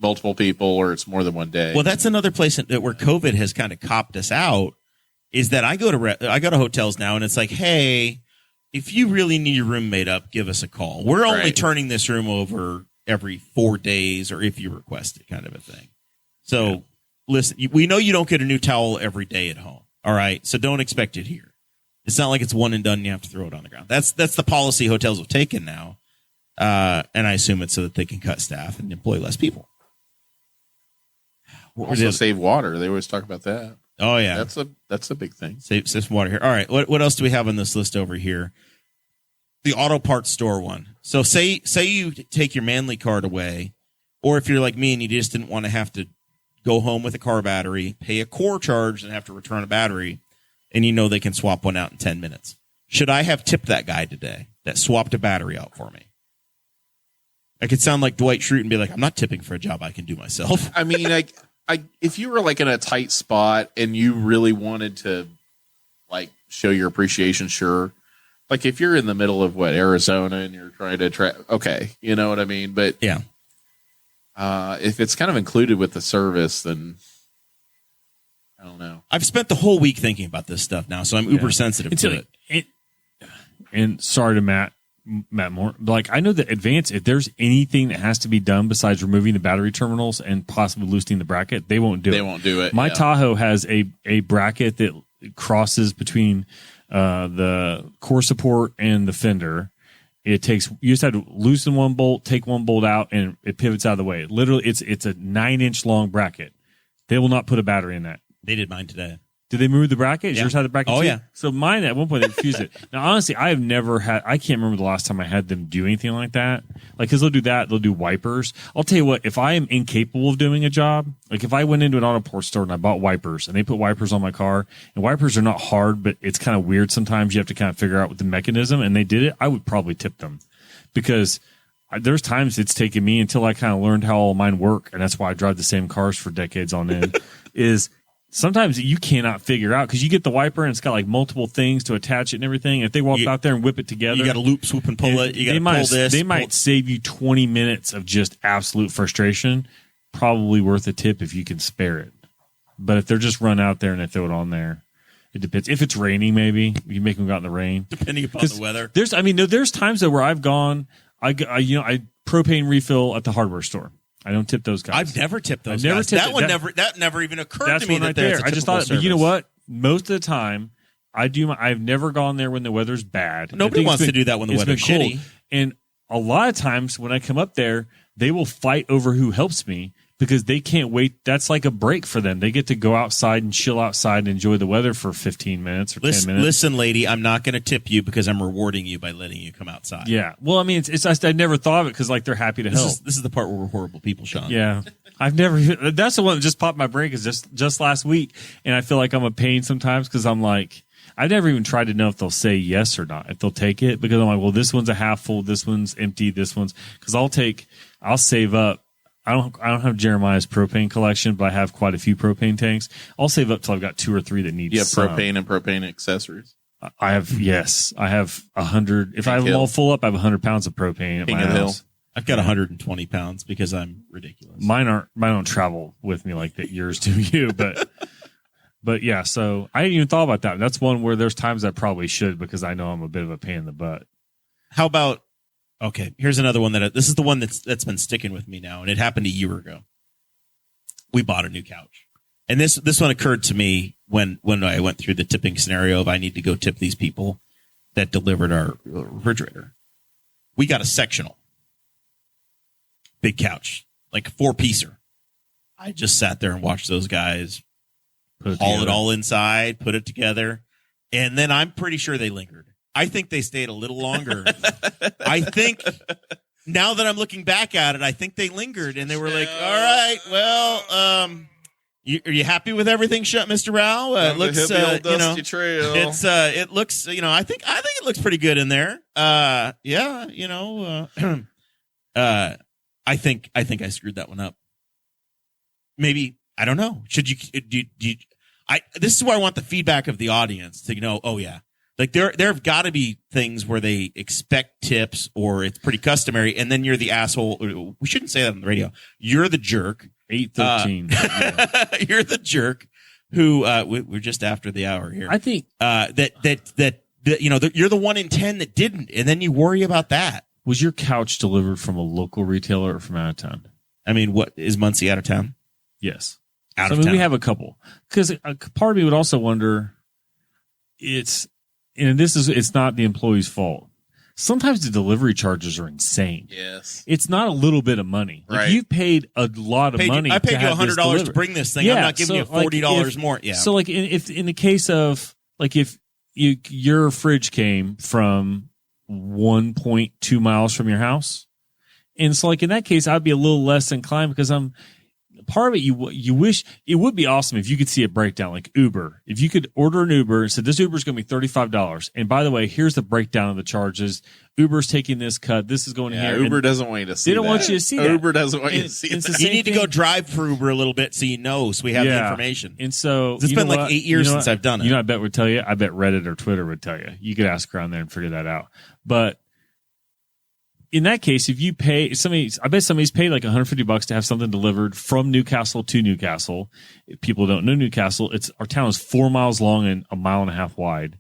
multiple people or it's more than one day. Well, that's another place where COVID has kind of copped us out. Is that I go to hotels now, and it's like, hey, if you really need your room made up, give us a call. We're only turning this room over every 4 days, or if you request it, kind of a thing. So. Listen, we know you don't get a new towel every day at home. All right. So don't expect it here. It's not like it's one and done and you have to throw it on the ground. That's the policy hotels have taken now. And I assume it's so that they can cut staff and employ less people. Also save water. They always talk about that. Oh yeah. That's a big thing. Save some water here. All right. What else do we have on this list over here? The auto parts store one. So say you take your Manly card away, or if you're like me and you just didn't want to have to go home with a car battery, pay a core charge, and have to return a battery, and they can swap one out in 10 minutes. Should I have tipped that guy today that swapped a battery out for me? I could sound like Dwight Schrute and be like, I'm not tipping for a job I can do myself. I mean, if you were like in a tight spot and you really wanted to like show your appreciation, sure. Like if you're in the middle of Arizona and you're trying to okay, you know what I mean? But yeah. If it's kind of included with the service, then I don't know. I've spent the whole week thinking about this stuff now, so I'm uber sensitive to it. And sorry to Matt Moore. Like I know that Advance, if there's anything that has to be done besides removing the battery terminals and possibly loosening the bracket, they won't do it. They won't do it. My Tahoe has a bracket that crosses between the core support and the fender. You just have to loosen one bolt, take one bolt out, and it pivots out of the way. Literally, it's a 9-inch long bracket. They will not put a battery in that. They did mine today. Did they move the bracket? Yeah. Yours had the bracket too? Yeah. So mine, at one point, they refused it. Now, honestly, I can't remember the last time I had them do anything like that. Like, because they'll do that, they'll do wipers. I'll tell you what, if I am incapable of doing a job, like if I went into an auto parts store and I bought wipers, and they put wipers on my car, and wipers are not hard, but it's kind of weird sometimes. You have to kind of figure out what the mechanism, and they did it, I would probably tip them. Because there's times it's taken me until I kind of learned how all mine work, and that's why I drive the same cars for decades on end, is sometimes you cannot figure out because you get the wiper and it's got like multiple things to attach it and everything. If they walk out there and whip it together, you got to loop, swoop, and pull it. You got to pull this. They might save you 20 minutes of just absolute frustration. Probably worth a tip if you can spare it. But if they're just run out there and they throw it on there, it depends. If it's raining, maybe you make them go out in the rain. Depending upon the weather. There's times though where I've gone. I propane refill at the hardware store. I don't tip those guys. I've never tipped those guys. That never even occurred to me right there. I just thought, but you know what? Most of the time, I've never gone there when the weather's bad. Nobody wants to do that when the weather's shitty. And a lot of times when I come up there, they will fight over who helps me. because they can't wait. That's like a break for them. They get to go outside and chill outside and enjoy the weather for 15 minutes or 10 minutes. Listen, lady, I'm not going to tip you because I'm rewarding you by letting you come outside. Yeah. Well, I mean, I never thought of it because like they're happy to help. This is the part where we're horrible people, Sean. Yeah. That's the one that just popped my brain is just last week. And I feel like I'm a pain sometimes because I'm like, I never even tried to know if they'll say yes or not, if they'll take it, because I'm like, well, this one's a half full, this one's empty, this one's, because I'll save up. I don't have Jeremiah's propane collection, but I have quite a few propane tanks. I'll save up till I've got 2 or 3 that need. You have some. propane and propane accessories. I have 100. If I have them all full up, I have 100 pounds of propane at my house. I've got 120 pounds because I'm ridiculous. Mine don't travel with me like that. Yours do, you, but yeah. So I didn't even thought about that. That's one where there's times I probably should because I know I'm a bit of a pain in the butt. How about? Okay, here's another one this is the one that's been sticking with me now, and it happened a year ago. We bought a new couch, and this one occurred to me when I went through the tipping scenario of I need to go tip these people that delivered our refrigerator. We got a sectional, big couch, like a 4-piecer. I just sat there and watched those guys haul it all inside, put it together, and then I'm pretty sure they lingered. I think they stayed a little longer. I think now that I'm looking back at it, I think they lingered and they were like, all right, well, are you happy with everything, Mr. Rao? It looks, dusty trail. It looks, I think it looks pretty good in there. I think I screwed that one up. Maybe, I don't know. Should you, this is where I want the feedback of the audience to know, oh yeah. Like there have got to be things where they expect tips or it's pretty customary, and then you're the asshole. We shouldn't say that on the radio. You're the jerk. 8:13. You're the jerk who we're just after the hour here. I think that you're the 1 in 10 that didn't, and then you worry about that. Was your couch delivered from a local retailer or from out of town? I mean, what is Muncie out of town? Yes, out of town. We have a couple because part of me would also wonder. It's not the employee's fault. Sometimes the delivery charges are insane. Yes. It's not a little bit of money. Like right. You've paid a lot of money. I paid you $100 to bring this thing. Yeah, I'm not giving you $40 more. Yeah. So like in the case of like if your fridge came from 1.2 miles from your house, and so like in that case I'd be a little less inclined because part of it, you wish it would be awesome if you could see a breakdown like Uber. If you could order an Uber and said, this Uber is going to be $35. And by the way, here's the breakdown of the charges. Uber's taking this cut. This is going here. Uber doesn't want you to see that. They don't want you to see that. Uber doesn't want you to see that. You need to go drive for Uber a little bit so you know, so we have the information. And so it's been like 8 years since I've done it. You know, I bet would tell you. I bet Reddit or Twitter would tell you. You could ask around there and figure that out. But in that case, if you pay I bet somebody's paid like $150 to have something delivered from Newcastle to Newcastle. If people don't know Newcastle, our town is 4 miles long and 1.5 miles wide.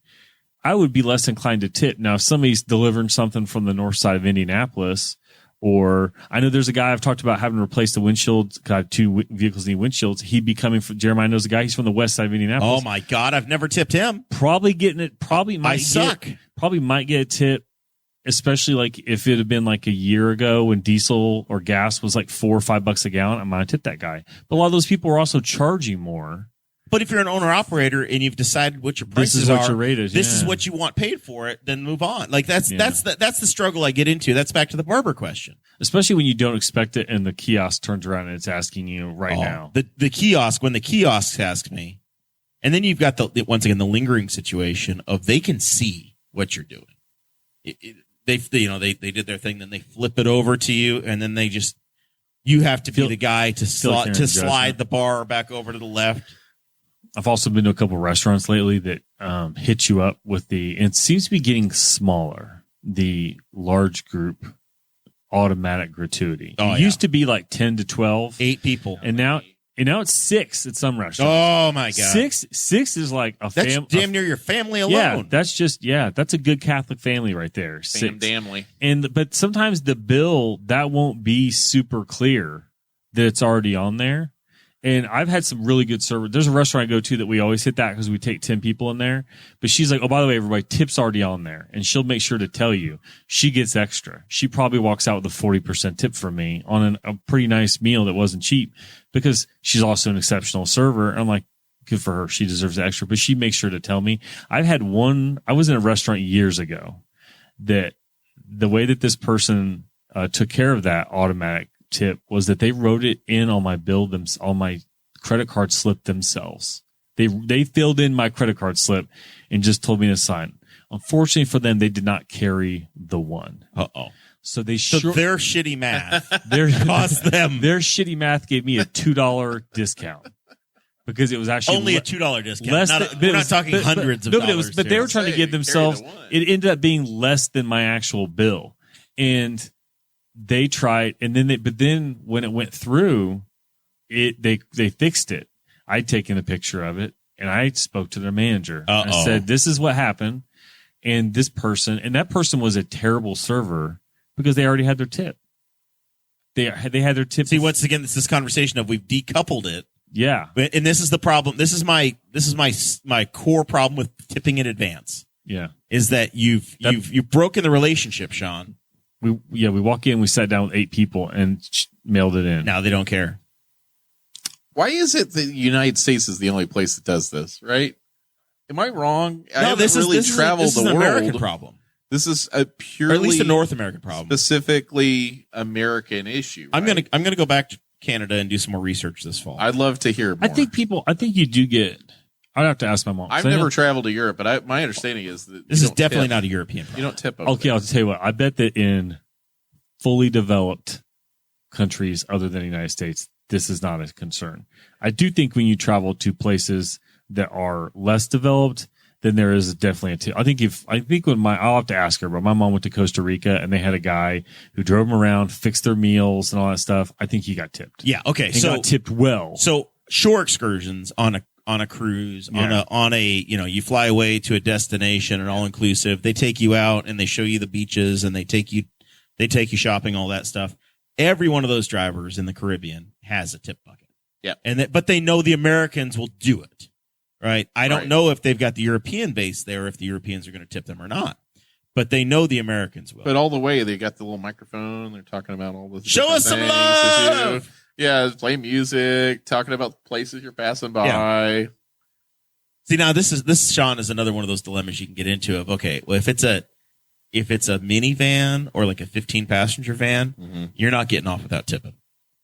I would be less inclined to tip. Now, if somebody's delivering something from the north side of Indianapolis, or I know there's a guy I've talked about having to replace the windshields. Got 2 vehicles need windshields. He'd be coming from Jeremiah knows a guy. He's from the west side of Indianapolis. Oh my God, I've never tipped him. Probably getting it. Probably might get a tip. Especially like if it had been like a year ago when diesel or gas was like $4 or $5 a gallon, I might tip that guy. But a lot of those people are also charging more. But if you're an owner operator and you've decided what your prices are, your rate is, this is what you want paid for it, then move on. Like that's the struggle I get into. That's back to the barber question. Especially when you don't expect it and the kiosk turns around and it's asking you now. The kiosk, when the kiosks ask me, and then you've got once again the lingering situation of they can see what you're doing. They did their thing, then they flip it over to you, and then you have to be the guy to slide the bar back over to the left. I've also been to a couple of restaurants lately that hit you up with it seems to be getting smaller, the large group automatic gratuity. It used to be like 10 to 12. 8 people. And now it's 6 at some restaurants. Oh my God. 6 is like a family. That's damn near your family alone. Yeah, that's a good Catholic family right there. 6. Damnly. But sometimes the bill, that won't be super clear that it's already on there. And I've had some really good servers. There's a restaurant I go to that we always hit that because we take 10 people in there. But she's like, oh, by the way, everybody, tip's already on there. And she'll make sure to tell you she gets extra. She probably walks out with a 40% tip from me on a pretty nice meal that wasn't cheap because she's also an exceptional server. And I'm like, good for her. She deserves the extra. But she makes sure to tell me. I was in a restaurant years ago that the way that this person took care of that automatic tip was that they wrote it in on my bill, on my credit card slip themselves. They filled in my credit card slip and just told me to sign. Unfortunately for them, they did not carry the one. So their shitty math cost them. Their shitty math gave me a $2 discount because it was actually only a $2 discount. We're not talking hundreds of dollars. But they were trying to give themselves. It ended up being less than my actual bill, and they tried, and then when it went through, they fixed it. I'd taken a picture of it, and I spoke to their manager. I said, "This is what happened," and that person was a terrible server because they already had their tip. They had their tip. See, once again, it's this conversation of we've decoupled it. Yeah, and this is the problem. This is my core problem with tipping in advance. Yeah, is that you've broken the relationship, Sean. We walk in, we sat down with 8 people and mailed it in. Now they don't care. Why is it that the United States is the only place that does this, right? Am I wrong? I haven't really traveled the world. This is an American problem. This is a purely, or at least a North American problem. Specifically American issue. Right? I'm gonna go back to Canada and do some more research this fall. I'd love to hear more. I think you do get. I'd have to ask my mom. I've never traveled to Europe, but my understanding is that this is definitely not a European problem. You don't tip over Okay, there. I'll tell you what. I bet that in fully developed countries other than the United States, this is not a concern. I do think when you travel to places that are less developed, then there is definitely a tip. I'll have to ask her, but my mom went to Costa Rica and they had a guy who drove them around, fixed their meals and all that stuff. I think he got tipped. Yeah. Okay. And got tipped well. So shore excursions on a cruise, on a you fly away to a destination, an all inclusive. They take you out and they show you the beaches and they take you shopping, all that stuff. Every one of those drivers in the Caribbean has a tip bucket. Yeah. But they know the Americans will do it. Right. I don't know if they've got the European base there, if the Europeans are going to tip them or not, but they know the Americans will. But all the way, they got the little microphone. They're talking about all this. Show us some love. Yeah. Play music, talking about places you're passing by. Yeah. See, now this Sean is another one of those dilemmas you can get into of, okay, well, if it's a minivan or like a 15 passenger van, you're not getting off without tipping.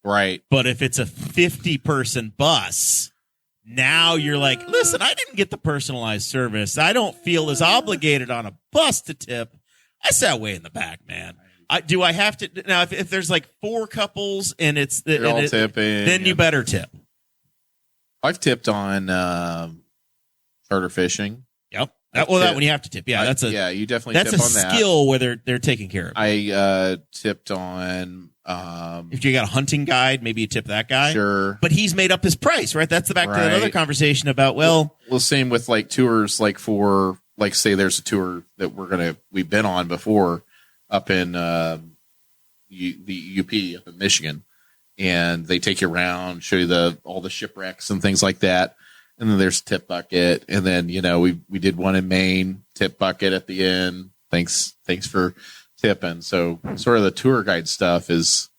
Right. But if it's a 50-person bus, now you're like, listen, I didn't get the personalized service. I don't feel as obligated on a bus to tip. I sat way in the back, man. Do I have to now? If there's like 4 couples and it's all tipping, then you better tip. I've tipped on charter fishing. Yep. That one you have to tip. Yeah, you definitely. That's tip a on that. skill where they're taking care of it. I tipped on. If you got a hunting guide, maybe you tip that guy. Sure. But he's made up his price, right? That's back to that other conversation about, well, same with like tours, like for, like, say there's a tour that we've been on before up in, the UP up in Michigan, and they take you around, show you all the shipwrecks and things like that. And then there's a tip bucket. And then, we did one in Maine, tip bucket at the end. Thanks for tipping. So sort of the tour guide stuff is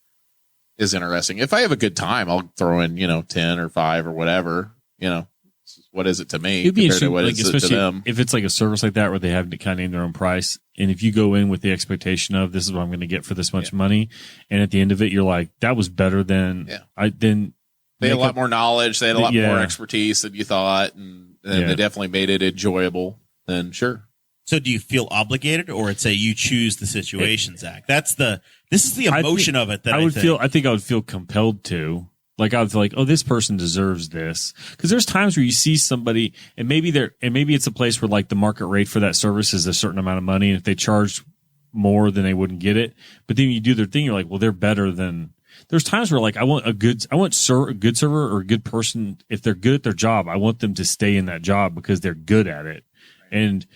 interesting. If I have a good time, I'll throw in 10 or 5 or whatever. What is it to me? It'd be interesting, what is it to them? If it's like a service like that where they have to kind of name their own price, and if you go in with the expectation of this is what I'm going to get for this much money, and at the end of it you're like, that was better than they had a lot more knowledge, they had a lot more expertise than you thought, and they definitely made it enjoyable. Then sure. So do you feel obligated, or it's you choose the situation, Zach? This is the emotion of it that I think I would feel compelled to. Like I would feel like, oh, this person deserves this. Because there's times where you see somebody and maybe it's a place where like the market rate for that service is a certain amount of money, and if they charge more then they wouldn't get it. But then you do their thing, you're like, well, they're better than. There's times where like I want a good server or a good person. If they're good at their job, I want them to stay in that job because they're good at it. And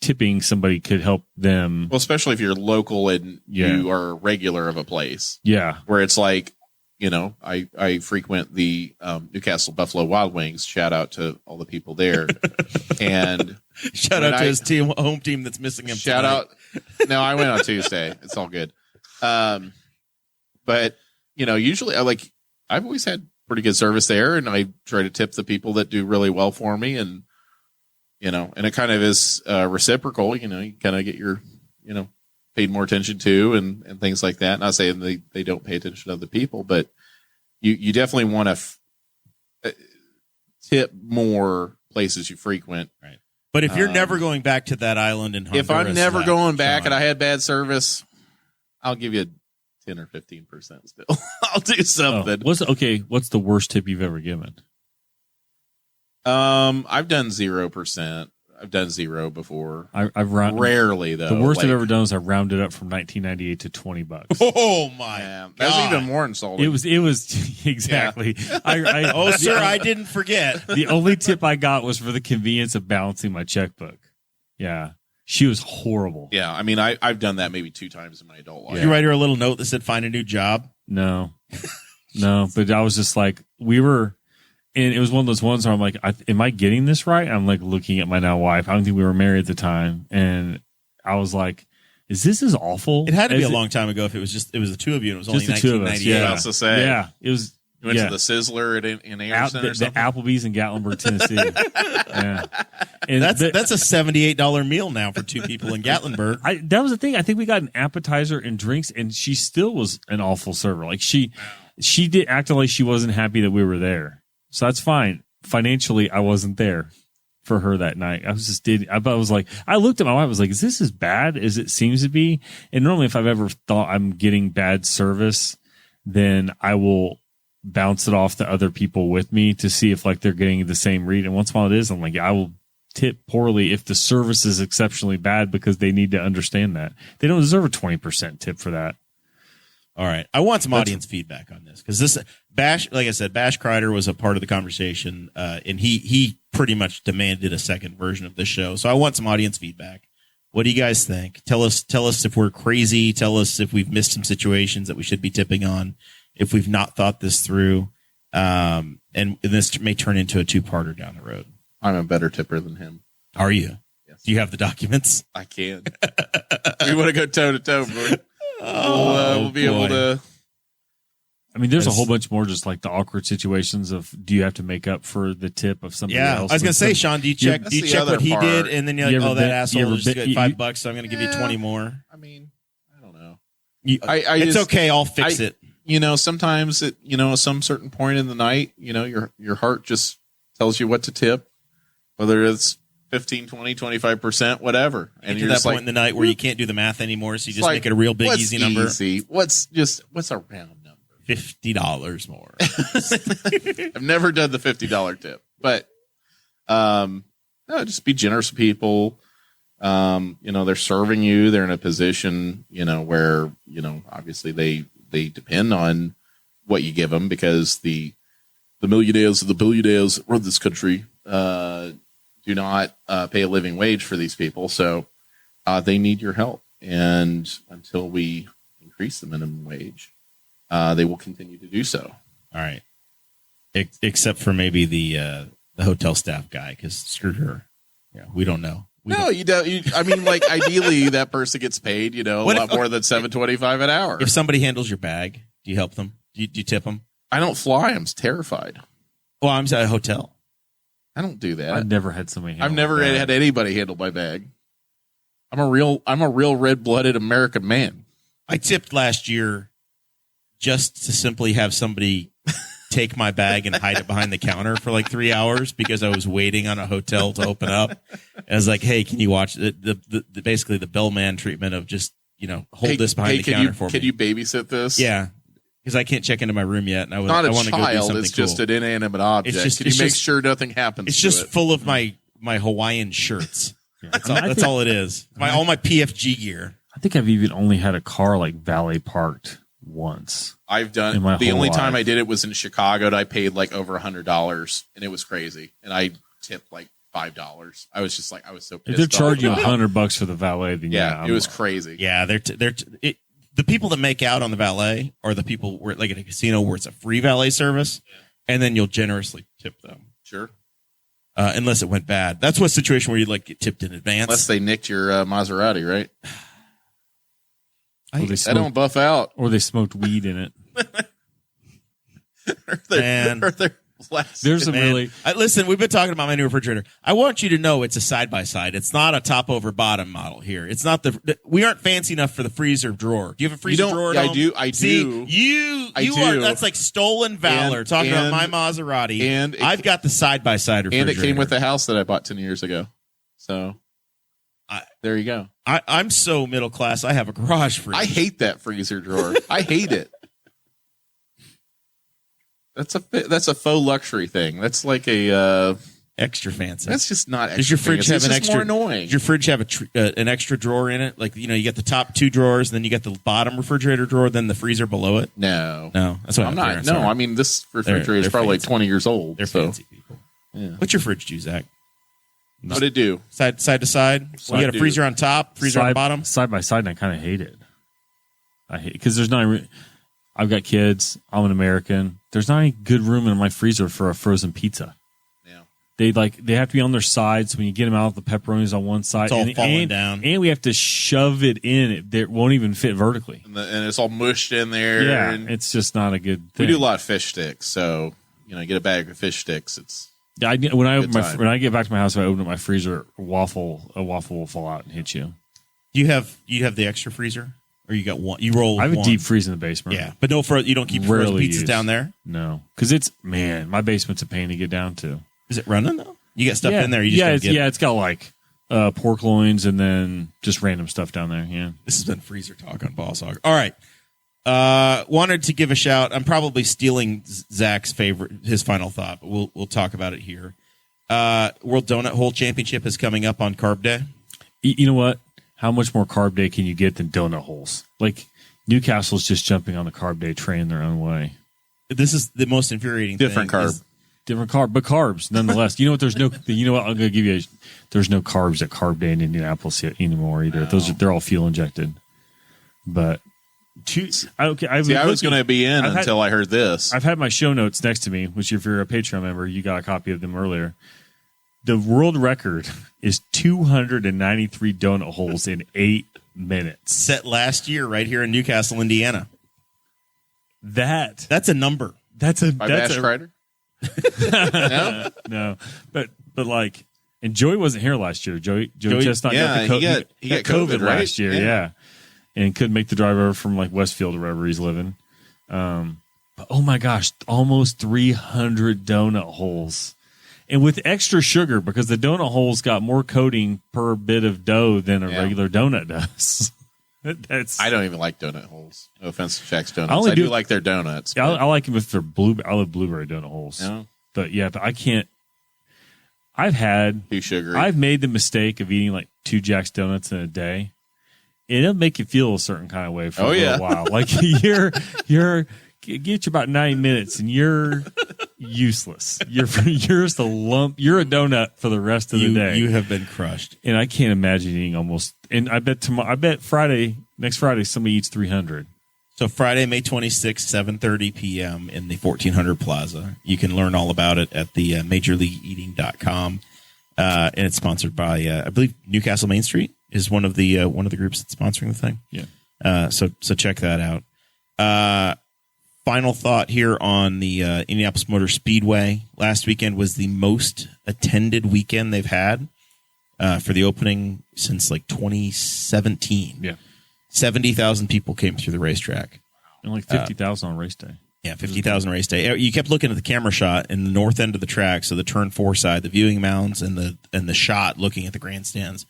tipping somebody could help them. Well, especially if you're local and you are regular of a place. Yeah. Where it's like, I frequent the Newcastle Buffalo Wild Wings. Shout out to all the people there. And shout out to his home team that's missing him. Shout tonight. out. No, I went on Tuesday. It's all good. But usually I've always had pretty good service there, and I try to tip the people that do really well for me, and and it kind of is reciprocal. You kind of get your paid more attention to and things like that. Not saying they don't pay attention to other people, but you definitely want to tip more places you frequent. Right. But if you're never going back to that island in Honduras, if I'm never going back and I had bad service, I'll give you 10 or 15% still. I'll do something. What's the worst tip you've ever given? I've done 0%. I've done 0 before. I've rounded. Rarely though. The worst I've ever done is I rounded up from $19.98 to $20. Oh my! God. That's even more insulting. It was exactly. Yeah. Sir, I didn't forget. The only tip I got was for the convenience of balancing my checkbook. Yeah, she was horrible. Yeah, I mean, I've done that maybe 2 times in my adult life. Did you write her a little note that said "Find a new job"? No, but I was just like, and it was one of those ones where I'm like, am I getting this right? I'm like looking at my now wife. I don't think we were married at the time. And I was like, is this as awful? It had to be a long time ago if it was the two of you and it was only the two of us. 1998. Yeah. I was to say. Yeah. It was. You went to the Sizzler in Anderson or something? The Applebee's in Gatlinburg, Tennessee. Yeah. And that's a $78 meal now for 2 people in Gatlinburg. That was the thing. I think we got an appetizer and drinks, and she still was an awful server. Like she did act like she wasn't happy that we were there. So that's fine. Financially, I wasn't there for her that night. I looked at my wife, I was like, is this as bad as it seems to be? And normally if I've ever thought I'm getting bad service, then I will bounce it off to other people with me to see if they're getting the same read. And once in a while it is, I'm like, I will tip poorly if the service is exceptionally bad because they need to understand that. They don't deserve a 20% tip for that. All right. I want some audience feedback on this because this Bash, like I said, Bash Kreider was a part of the conversation, and he pretty much demanded a second version of the show. So I want some audience feedback. What do you guys think? Tell us if we're crazy. Tell us if we've missed some situations that we should be tipping on, if we've not thought this through, and this may turn into a 2-parter down the road. I'm a better tipper than him. Are you? Yes. Do you have the documents? I can. We want to go toe to toe, bro. We'll be able to. I mean, there's a whole bunch more just the awkward situations of do you have to make up for the tip of somebody else? I was going to say, Sean, do you check what he did? And then you're like, that asshole just got $5, so I'm going to give you 20 more. I mean, I don't know. It's okay. I'll fix it. Sometimes some certain point in the night, your heart just tells you what to tip, whether it's 15, 20, 25%, whatever. And you're at that point in the night where you can't do the math anymore, so you just make it a real big, easy number. What's a round number? $50 more. I've never done the $50 tip, but no, just be generous with people. They're serving you. They're in a position, where obviously they depend on what you give them because the millionaires, the billionaires run this country. Do not pay a living wage for these people, so they need your help. And until we increase the minimum wage, they will continue to do so. All right, except for maybe the hotel staff guy, because screw her. Yeah, we don't know. You don't. Ideally, that person gets paid, a lot more than $7.25 an hour. If somebody handles your bag, do you help them? Do you tip them? I don't fly. I'm terrified. Well, I'm at a hotel. I don't do that. I've never had somebody. I've never had anybody handle my bag. I'm a real red-blooded American man. I tipped last year just to simply have somebody take my bag and hide it behind the counter for 3 hours because I was waiting on a hotel to open up. And I was like, "Hey, can you watch basically the bellman treatment of just hold this behind the counter for me? Can you babysit this? Yeah." Because I can't check into my room yet, and I want to go do something it's just cool. An inanimate object. Can you make sure nothing happens? It's just full of my Hawaiian shirts. That's all it is. All my PFG gear. I think I've even only had a car valet parked once. I've done the only time I did it was in Chicago. And I paid over $100, and it was crazy. And I tipped $5. I was just I was so pissed. If they're charging you $100 for the valet, then it was crazy. Yeah, the the people that make out on the valet are the people where, like at a casino where it's a free valet service, and then you'll generously tip them. Sure. Unless it went bad. That's what situation where you like get tipped in advance. Unless they nicked your Maserati, right? Or They don't buff out. Or they smoked weed in it. There's some really. Listen, we've been talking about my new refrigerator. I want you to know it's a side by side. It's not a top over bottom model here. It's not we aren't fancy enough for the freezer drawer. Do you have a freezer drawer? I do. See, you are. That's like stolen valor. Talking about my Maserati, and I've got the side by side refrigerator, and it came with the house that I bought 10 years ago. So there you go. I'm so middle class. I have a garage freezer. I hate that freezer drawer. I hate it. That's a faux luxury thing. That's like a extra fancy. That's just not. Does your fridge have an extra? More annoying. Does your fridge have an extra drawer in it? Like you get the top two drawers, and then you get the bottom refrigerator drawer, then the freezer below it. No, that's what I'm not. No, I mean this refrigerator is probably like 20 years old. They're fancy people. Yeah. What's your fridge do, Zach? What it do? Side to side. You got a freezer on top, freezer on bottom, side by side, and I kind of hate it. I hate because there's not. I've got kids. I'm an American. There's not any good room in my freezer for a frozen pizza. Yeah. They have to be on their sides. When you get them out, the pepperoni's on one side. It's all falling down. And we have to shove it in. It won't even fit vertically. And it's all mushed in there. Yeah, and it's just not a good thing. We do a lot of fish sticks. So, get a bag of fish sticks. When I get back to my house, if I open up my freezer, a waffle will fall out and hit you. You have the extra freezer? Or you got one? You roll. I have one. a deep freeze in the basement. Yeah, but you don't keep frozen pizzas down there. No, because my basement's a pain to get down to. Is it running though? You got stuff in there. It's got like pork loins and then just random stuff down there. Yeah, this has been freezer talk on Boss Hog. All right, wanted to give a shout. I'm probably stealing Zach's his final thought, but we'll talk about it here. World Donut Hole Championship is coming up on Carb Day. You know what? How much more carb day can you get than donut holes? Like Newcastle's just jumping on the carb day train their own way. This is the most infuriating different thing. Different carb, but carbs nonetheless. You know what? I'm going to give you. There's no carbs at Carb Day in Indianapolis anymore either. No. They're all fuel injected. But I was going to be in until I heard this. I've had my show notes next to me, which if you're a Patreon member, you got a copy of them earlier. The world record is 293 donut holes in 8 minutes. Set last year right here in Newcastle, Indiana. That's a number. Bash Kreider? No. But like, and Joey wasn't here last year. Joey Chestnut got COVID right? last year, yeah. And couldn't make the drive over from like Westfield or wherever he's living. But oh my gosh, almost 300 donut holes. And with extra sugar, because the donut hole's got more coating per bit of dough than a regular donut does. I don't even like donut holes. No offense to Shaq's Donuts. I do like their donuts. Yeah, I like them if they're I love blueberry donut holes. Yeah. But I can't. Too sugary. I've made the mistake of eating like 2 Jack's Donuts in a day. It'll make you feel a certain kind of way for a little while. Like you're get you about 9 minutes and you're useless. You're just a lump. You're a donut for the rest of the day. You have been crushed. And I can't imagine eating almost. And I bet next Friday somebody eats 300. So Friday, May 26th, 7:30 p.m. in the 1400 Plaza. You can learn all about it at the MajorLeagueEating.com. And it's sponsored by I believe Newcastle Main Street is one of the groups that's sponsoring the thing. Yeah. So check that out. Final thought here on the Indianapolis Motor Speedway. Last weekend was the most attended weekend they've had for the opening since like 2017. Yeah. 70,000 people came through the racetrack. And like 50,000 on race day. Yeah, 50,000 race day. You kept looking at the camera shot in the north end of the track, so the turn 4 side, the viewing mounds, and the shot looking at the grandstands.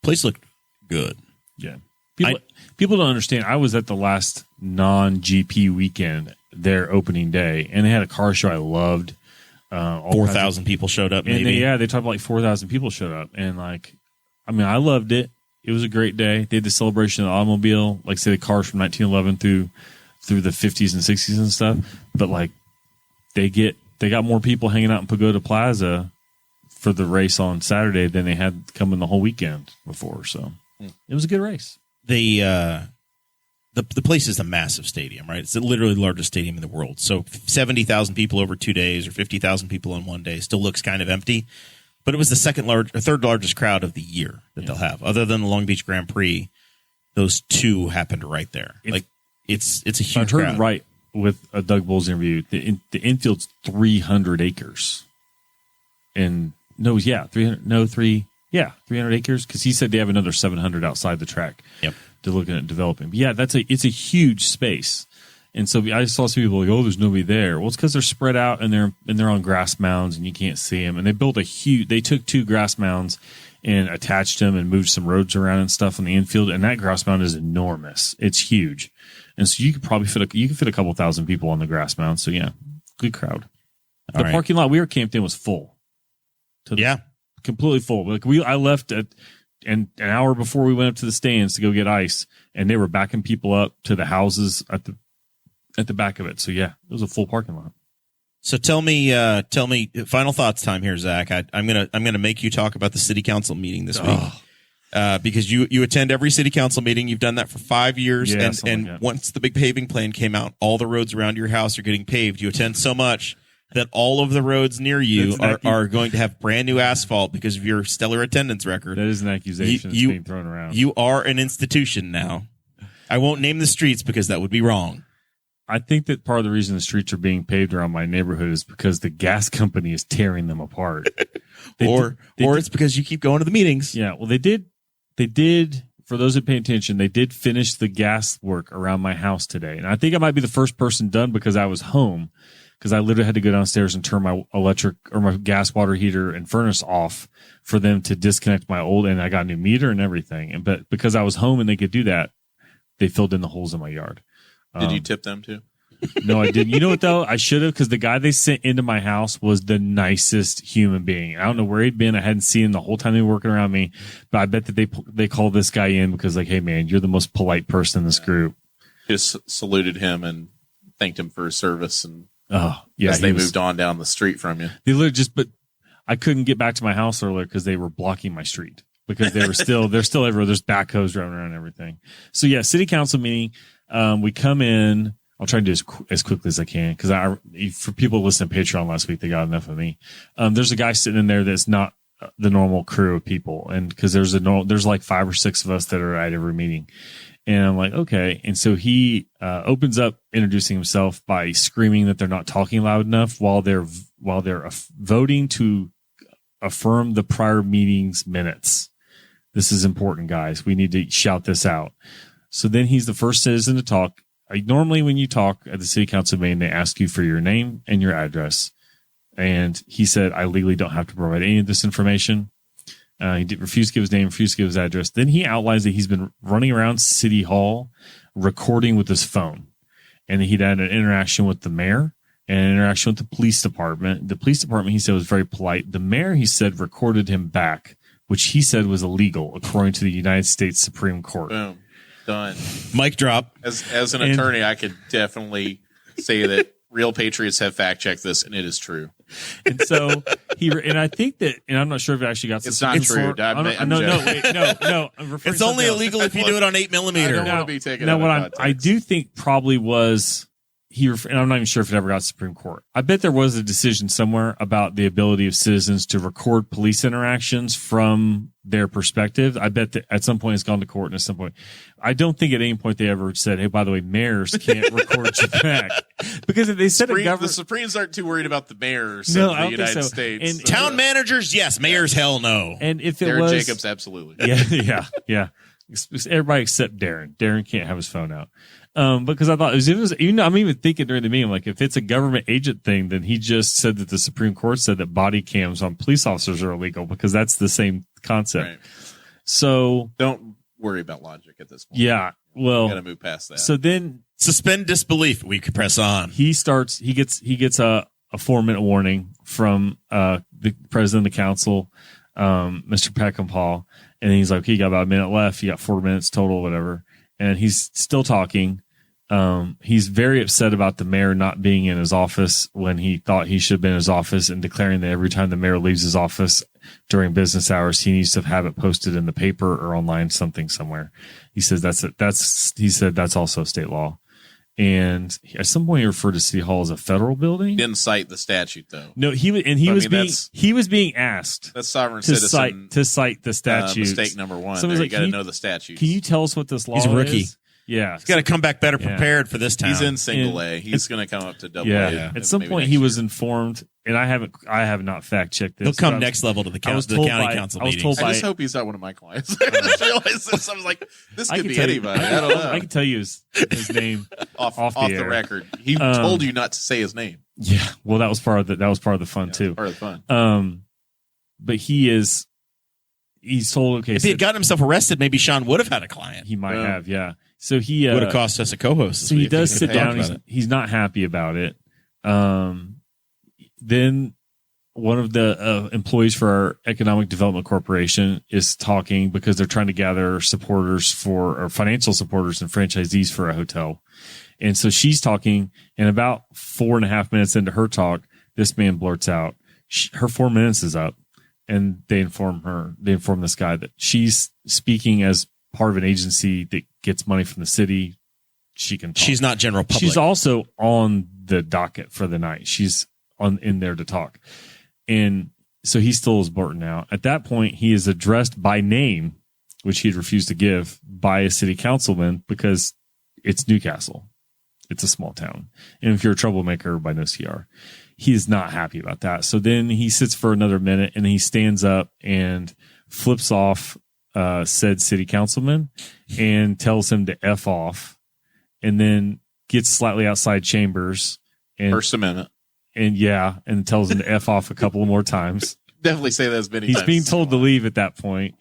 Place looked good. Yeah. People don't understand. I was at the last non-GP weekend, their opening day, and they had a car show I loved. 4,000 people showed up, maybe. They talked about like 4,000 people showed up. And I loved it. It was a great day. They had the celebration of the automobile, like say the cars from 1911 through the 50s and 60s and stuff. But like they got more people hanging out in Pagoda Plaza for the race on Saturday than they had coming the whole weekend before. So it was a good race. The the place is a massive stadium, right? It's literally the largest stadium in the world. So 70,000 people over 2 days or 50,000 people in 1 day still looks kind of empty. But it was the third largest crowd of the year that they'll have. Other than the Long Beach Grand Prix, those two happened right there. It's a huge crowd. I heard right with a Doug Bowles interview. The infield's 300 acres. And 300 acres, because he said they have another 700 outside the track. Yep. They're looking at developing. But yeah, it's a huge space. And so I saw some people like, oh, there's nobody there. Well, it's because they're spread out and they're on grass mounds and you can't see them. And they took 2 grass mounds and attached them and moved some roads around and stuff on the infield. And that grass mound is enormous. It's huge. And so you could probably fit a couple thousand people on the grass mound. So yeah, good crowd. The parking lot we were camped in was full. Completely full. Like I left an hour before we went up to the stands to go get ice, and they were backing people up to the houses at the back of it. So yeah, it was a full parking lot. So tell me, final thoughts time here, Zach. I'm gonna make you talk about the city council meeting this week, because you attend every city council meeting. You've done that for 5 years, and once the big paving plan came out, all the roads around your house are getting paved. You attend so much that all of the roads near you are going to have brand new asphalt because of your stellar attendance record. That is an accusation that's being thrown around. You are an institution now. I won't name the streets because that would be wrong. I think that part of the reason the streets are being paved around my neighborhood is because the gas company is tearing them apart. Or it's because you keep going to the meetings. Yeah, well, they did, for those that pay attention, they did finish the gas work around my house today. And I think I might be the first person done because I was home. Because I literally had to go downstairs and turn my electric or my gas water heater and furnace off for them to disconnect my old, and I got a new meter and everything. But because I was home and they could do that, they filled in the holes in my yard. Did you tip them too? No, I didn't. You know what though? I should have, because the guy they sent into my house was the nicest human being. I don't know where he'd been. I hadn't seen him the whole time they were working around me, but I bet that they called this guy in because like, hey man, you're the most polite person in this group. Just saluted him and thanked him for his service and. Oh, yeah. As they moved on down the street from you. They literally but I couldn't get back to my house earlier because they were blocking my street because they're still everywhere. There's backhoes driving around and everything. So yeah, city council meeting. We come in. I'll try to do as quickly as I can because for people who listened to Patreon last week, they got enough of me. There's a guy sitting in there that's not the normal crew of people. And because there's like 5 or 6 of us that are at every meeting. And I'm like, okay. And so he opens up introducing himself by screaming that they're not talking loud enough while they're voting to affirm the prior meeting's minutes. This is important, guys. We need to shout this out. So then he's the first citizen to talk. Normally when you talk at the city council meeting, they ask you for your name and your address. And he said, I legally don't have to provide any of this information. He refused to give his name, refused to give his address. Then he outlines that he's been running around City Hall recording with his phone. And he'd had an interaction with the mayor and an interaction with the police department. The police department, he said, was very polite. The mayor, he said, recorded him back, which he said was illegal, according to the United States Supreme Court. Boom. Done. Mic drop. As an attorney, I could definitely say that real patriots have fact checked this, and it is true. And so I think that, and I'm not sure if it actually got. It's not true. No. It's only illegal if you do it on 8mm. I don't want to be taken. Now, what I do think probably was and I'm not even sure if it ever got to Supreme Court. I bet there was a decision somewhere about the ability of citizens to record police interactions from their perspective. I bet that at some point it's gone to court, and at some point, I don't think at any point they ever said, "Hey, by the way, mayors can't record you back," because if they said the Supremes aren't too worried about the mayors of the United States. And town managers, yes. Mayors, hell no. And if it Darren was Jacobs, absolutely. Yeah. Everybody except Darren. Darren can't have his phone out. Because I thought it was I'm even thinking during the meeting, like if it's a government agent thing, then he just said that the Supreme Court said that body cams on police officers are illegal because that's the same concept. Right. So don't worry about logic at this point. Yeah. Well, got to move past that. So then suspend disbelief. We could press on. He gets a 4-minute warning from, the president of the council, Mr. Peckinpah. And he's like, he got about a minute left. You got 4 minutes total, whatever. And he's still talking. He's very upset about the mayor not being in his office when he thought he should have been in his office, and declaring that every time the mayor leaves his office during business hours, he needs to have it posted in the paper or online somewhere. He says that's also state law. And at some point he referred to City Hall as a federal building. Didn't cite the statute though. No, he was being asked. That's sovereign to citizen cite the statute. Mistake number one. Somebody's like, you got to know the statute. Can you tell us what this law is? He's a rookie. Yeah. He's got to come back better prepared for this town. He's in single A. He's going to come up to double A. Yeah. At some point he was informed, and I have not fact checked this. He'll come next level to the county council meetings. I just hope he's not one of my clients. I just realized this. I was like, this could be anybody. I don't know. I can tell you his name off the record. He told you not to say his name. Yeah. Well, that was part of the fun too. Part of the fun. But he's told, okay. If he had gotten himself arrested, maybe Sean would have had a client. He might have, yeah. So he would have cost us a co-host. So he does sit down. He's not happy about it. Then one of the employees for our Economic Development Corporation is talking because they're trying to gather financial supporters and franchisees for a hotel. And so she's talking, and about 4.5 minutes into her talk, this man blurts out, her 4 minutes is up. And they inform this guy that she's speaking as part of an agency that gets money from the city. She can talk. She's not general public. She's also on the docket for the night. She's in there to talk. And so he still is blurting out. At that point, he is addressed by name, which he'd refused to give, by a city councilman because it's Newcastle. It's a small town. And if you're a troublemaker, everybody knows who you are. He is not happy about that. So then he sits for another minute and he stands up and flips off said city councilman and tells him to F off, and then gets slightly outside chambers and First Amendment. And tells him to F off a couple more times. Definitely say that as many times. He's being told to leave at that point.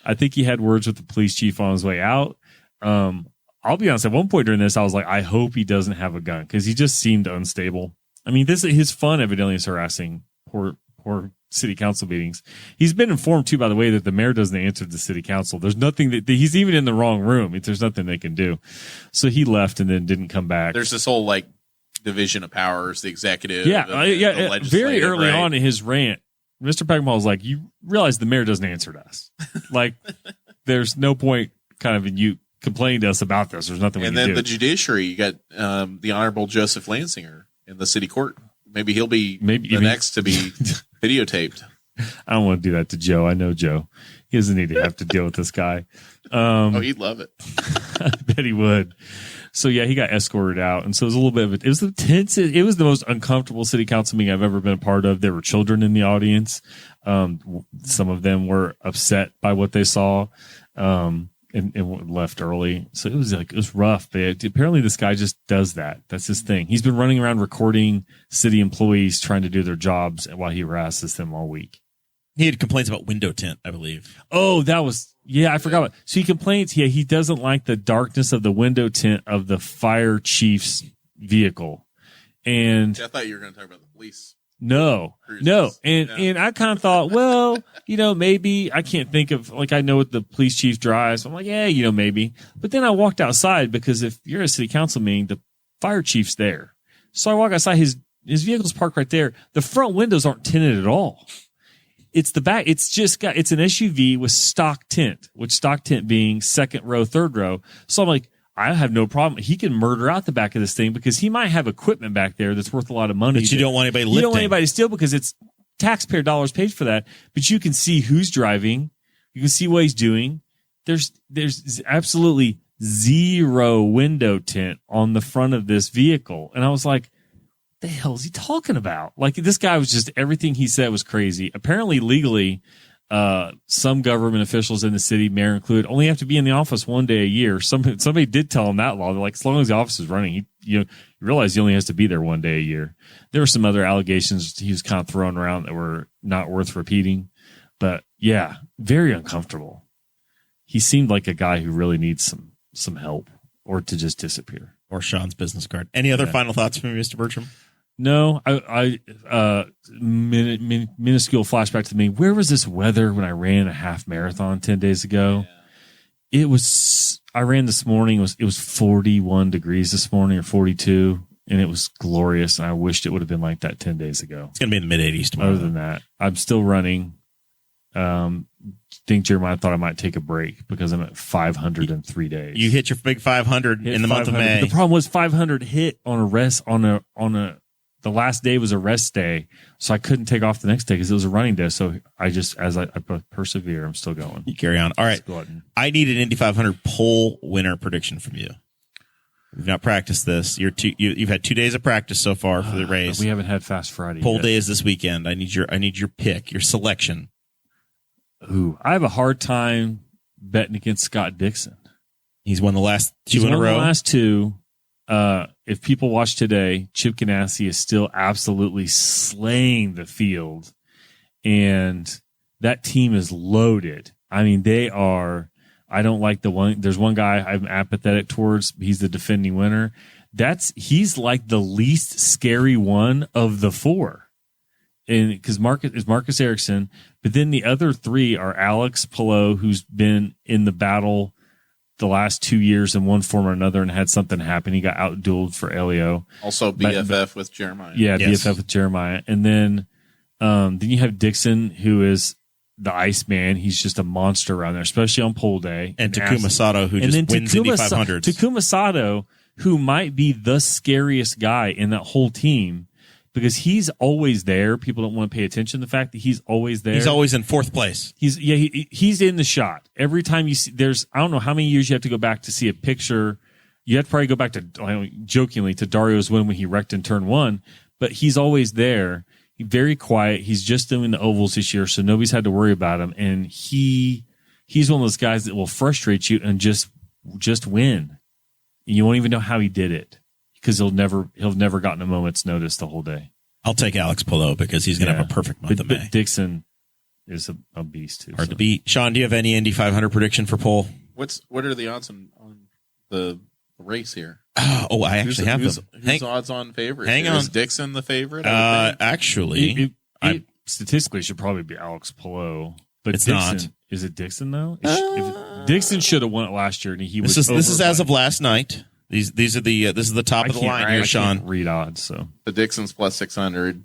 I think he had words with the police chief on his way out. I'll be honest, at one point during this, I was like, I hope he doesn't have a gun because he just seemed unstable. I mean, his fun evidently is harassing poor city council meetings. He's been informed too, by the way, that the mayor doesn't answer to the city council. There's nothing that he's even in the wrong room. There's nothing they can do. So he left and then didn't come back. There's this whole division of powers, the executive. The very early on in his rant, Mr. Peckham was like, you realize the mayor doesn't answer to us. There's no point kind of in you complaining to us about this. There's nothing we can do. And then the judiciary, you got the Honorable Joseph Lansinger in the city court. Maybe he'll be the next to be videotaped. I don't want to do that to Joe. I know Joe. He doesn't need to have to deal with this guy. He'd love it. I bet he would. So yeah, he got escorted out. And so it was a little bit of it was the tense. It was the most uncomfortable city council meeting I've ever been a part of. There were children in the audience. Some of them were upset by what they saw. And left early. So it was rough, but apparently this guy just does that. That's his thing. He's been running around recording city employees trying to do their jobs while he harasses them all week. He had complaints about window tint, I believe. Oh, I forgot about. So he complains, he doesn't like the darkness of the window tint of the fire chief's vehicle. And I thought you were going to talk about the police. No. And I kind of thought, well, maybe I can't think of, I know what the police chief drives. I'm like, yeah, maybe. But then I walked outside because if you're at a city council meeting, the fire chief's there. So I walk outside, his vehicle's parked right there. The front windows aren't tinted at all. It's the back. It's an SUV with stock tint, which stock tint being second row, third row. So I'm like, I have no problem. He can murder out the back of this thing because he might have equipment back there that's worth a lot of money. But you don't want anybody lifting. You don't want anybody to steal because it's taxpayer dollars paid for that. But you can see who's driving. You can see what he's doing. There's absolutely zero window tint on the front of this vehicle. And I was like, what the hell is he talking about? This guy was just, everything he said was crazy. Apparently legally, some government officials in the city, mayor included, only have to be in the office one day a year. Somebody did tell him that law. They're like, as long as the office is running, you realize he only has to be there one day a year. There were some other allegations he was kind of throwing around that were not worth repeating, but yeah, very uncomfortable. He seemed like a guy who really needs some help or to just disappear. Or Sean's business card. Any other final thoughts from you, Mr. Burcham? No, minuscule flashback to me. Where was this weather when I ran a half marathon 10 days ago? Yeah. I ran this morning. It was 41 degrees this morning, or 42, and it was glorious. And I wished it would have been like that 10 days ago. It's going to be in the mid-80s tomorrow. Other than that, I'm still running. Think Jeremiah thought I might take a break because I'm at 500 in 3 days. You hit your big 500 in the month of May. The problem was 500 hit on a rest the last day was a rest day, so I couldn't take off the next day because it was a running day. So I persevere. I'm still going. You carry on. All right. I need an Indy 500 pole winner prediction from you. We've not practiced this. You've had 2 days of practice so far for the race. We haven't had Fast Friday. Pole yet. day is this weekend. I need your pick, your selection. Ooh, I have a hard time betting against Scott Dixon. He's won the last two in a row. The last two. If people watch today, Chip Ganassi is still absolutely slaying the field, and that team is loaded. I mean, they are. I don't like the one. There's one guy I'm apathetic towards. He's the defending winner. He's like the least scary one of the four. And because Marcus Ericsson, but then the other three are Alex Palou, who's been in the battle the last 2 years in one form or another and had something happen. He got outdueled for Elio. Also BFF with Jeremiah. Yeah, yes. BFF with Jeremiah. And then you have Dixon, who is the Iceman. He's just a monster around there, especially on pole day. And Takuma Sato, who just wins Indy 500s. Takuma Sato, who might be the scariest guy in that whole team, because he's always there. People don't want to pay attention to the fact that he's always there. He's always in fourth place. He's in the shot. Every time you see, I don't know how many years you have to go back to see a picture. You have to probably go back to, jokingly, to Dario's win when he wrecked in turn one, but he's always there. He's very quiet. He's just doing the ovals this year, so nobody's had to worry about him. And he's one of those guys that will frustrate you and just win. And you won't even know how he did it, because he'll never gotten a moment's notice the whole day. I'll take Alex Palou because he's going to have a perfect month of May. But Dixon is a beast too. Hard to beat. Sean, do you have any Indy 500 prediction for pole? What are the odds on the race here? Oh, I actually have them. Who's odds on favorite? Hang on. Is Dixon the favorite? Actually, statistically should probably be Alex Palou, but it's Dixon, not. Is it Dixon though? Dixon should have won it last year, and he was. This is as of last night. This is the top of the line here, Sean. I can't read odds, so the Dixon's plus 600.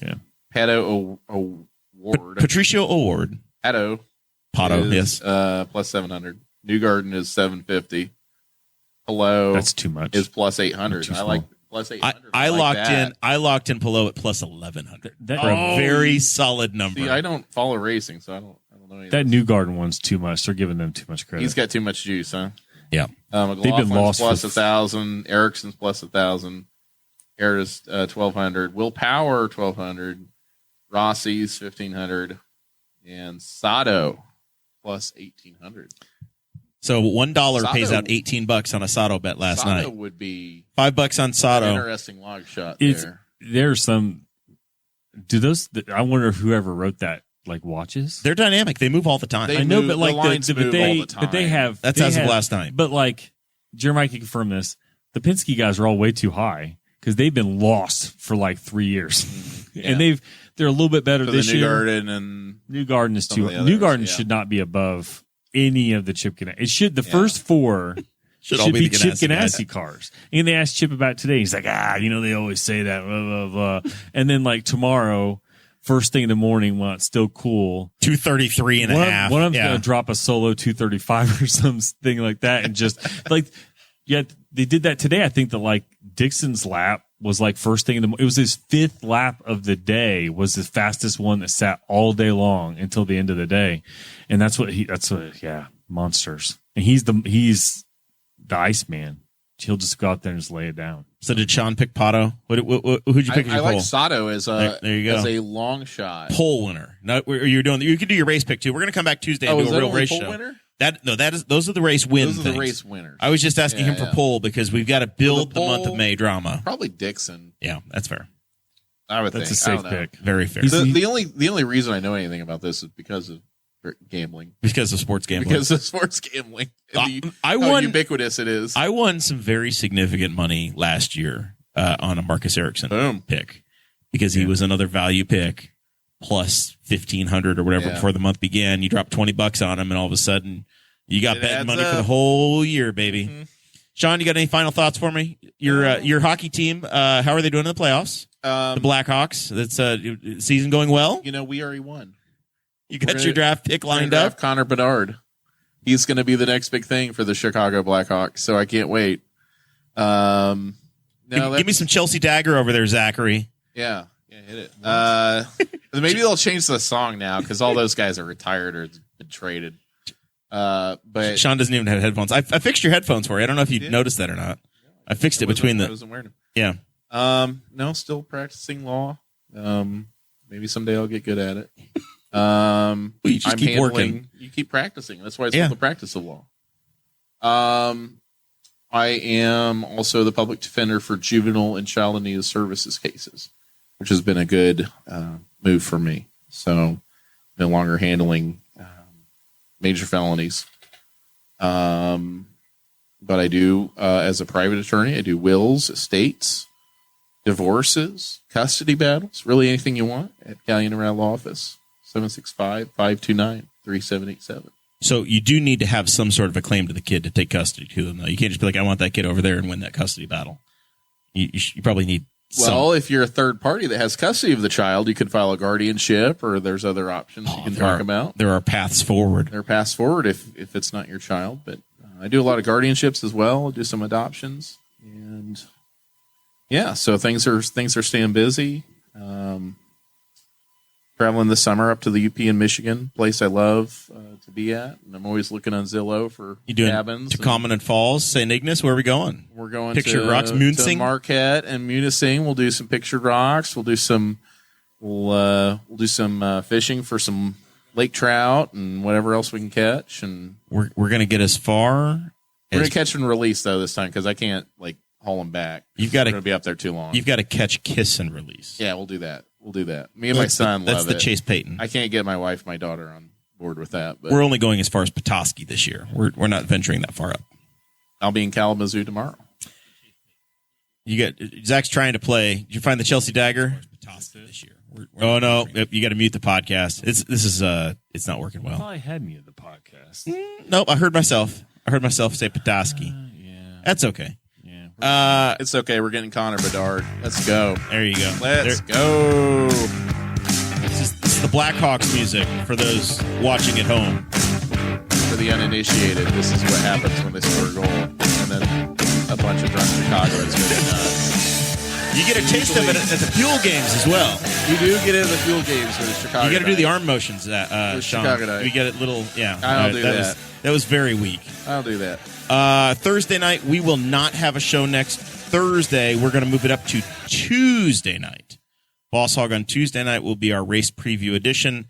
Yeah. Pato Award. Patricio Award. Pato, yes. Plus 700. Newgarden is 750. Palou. That's too much. Is plus 800. I like plus 800. I locked in Palou at plus 1100 for a very solid number. See, I don't follow racing, so I don't know anything. That Newgarden one's too much. They're giving them too much credit. He's got too much juice, huh? Yeah. They've been lost plus 1,000. Ericsson's plus 1,000. Harris 1,200. Will Power 1,200. Rossi's 1,500, and Sato plus 1,800. So $1 pays out $18 on a Sato bet last night. Sato would be $5 on Sato. An interesting log shot there. There's some. Do those? I wonder if whoever wrote that watches. They're dynamic. They move all the time. I know, but the lines move all the time. But they have. That's as of last night. But Jeremiah can confirm this. The Penske guys are all way too high because they've been lost for 3 years, and they're a little bit better this year. Newgarden is too. Newgarden should not be above any of the Chip Ganassi. It should. The first four should be Chip Ganassi cars. And they asked Chip about it today. He's like, they always say that, blah, blah, blah. And then tomorrow, first thing in the morning, while it's still cool, 233 and a half. One of them's going to drop a solo 235 or something like that. And just they did that today. I think that Dixon's lap was first thing in the morning. It was his fifth lap of the day, was the fastest one that sat all day long until the end of the day. And that's what monsters. And he's the Iceman. He'll just go out there and just lay it down. So did Sean pick Pato? Who'd you pick? I like Sato as there you go. As a long shot pole winner. No, you could do your race pick too. We're going to come back Tuesday and do a real race show. Winner? Those are the race wins. Those are the race winners. I was just asking him for pole because we've got to build the month of May drama. Probably Dixon. Yeah, that's fair. I would think. That's a safe pick. Very fair. The only reason I know anything about this is because of gambling. Because of sports gambling. Because of sports gambling. How ubiquitous it is. I won some very significant money last year on a Marcus Ericsson pick because he was another value pick plus 1,500 or whatever before the month began. You drop $20 on him, and all of a sudden You got It betting adds money for up. the whole year, baby. Mm-hmm. Sean, you got any final thoughts for me? Your hockey team, how are they doing in the playoffs? The Blackhawks. That's season going well. You know, we already won. You got your draft pick lined Draft up. Connor Bedard. He's going to be the next big thing for the Chicago Blackhawks, so I can't wait. Give me some Chelsea Dagger over there, Zachary. Yeah, hit it. Maybe they'll change the song now because all those guys are retired or been traded. But Sean doesn't even have headphones. I fixed your headphones for you. I don't know if you noticed that or not. I fixed it between I wasn't wearing them. Yeah. No, still practicing law. Maybe someday I'll get good at it. You just keep working. You keep practicing. That's why it's called the practice of law. I am also the public defender for juvenile and child in need of services cases, which has been a good move for me. So no longer handling major felonies. But I do, as a private attorney, I do wills, estates, divorces, custody battles, really anything you want at Galleon and Rowell Law Office, 765-529-3787. So you do need to have some sort of a claim to the kid to take custody to them, though. You can't just be like, I want that kid over there and win that custody battle. You probably need Well, if you're a third party that has custody of the child, you could file a guardianship, or there's other options you can talk about. There are paths forward. There are paths forward if it's not your child. But I do a lot of guardianships as well. I do some adoptions, and yeah, so things are staying busy. Traveling this summer up to the UP in Michigan, place I love to be at, and I'm always looking on Zillow for You doing cabins. Tacoma and Falls, St. Ignace? Where are we going? We're going Pictured to Rocks, to Munsing? Marquette and Munising. We'll do some pictured rocks. We'll do some fishing for some lake trout and whatever else we can catch. And We're going to get as far. we're gonna catch and release though this time because I can't haul them back. You've got We're gonna be up there too long. You've got to catch, kiss, and release. Yeah, we'll do that. Me and my son That's love the it. Chase Payton. I can't get my wife, my daughter on board with that, but We're only going as far as Petoskey this year. We're not venturing that far up. I'll be in Kalamazoo tomorrow. Zach's trying to play. Did you find the Chelsea Dagger? Petoskey this year. Oh no! Yep, you got to mute the podcast. It's not working I well. thought I had me at the podcast. Nope, I heard myself say Petoskey. Yeah. That's okay. Yeah. It's okay. We're getting Connor Bedard. Let's go. There you go. Let's go. This is the Blackhawks music for those watching at home. For the uninitiated, this is what happens when they score a goal, and then a bunch of drunk Chicagoans go nuts. You get a taste of it at the Fuel games as well. You do get it in the Fuel games for the Chicago. You got to do night. the arm motions, Sean. Chicago night. We get it little, yeah. I don't do that. That was very weak. I'll do that. Thursday night, we will not have a show next Thursday. We're going to move it up to Tuesday night. Boss Hog on Tuesday night will be our race preview edition.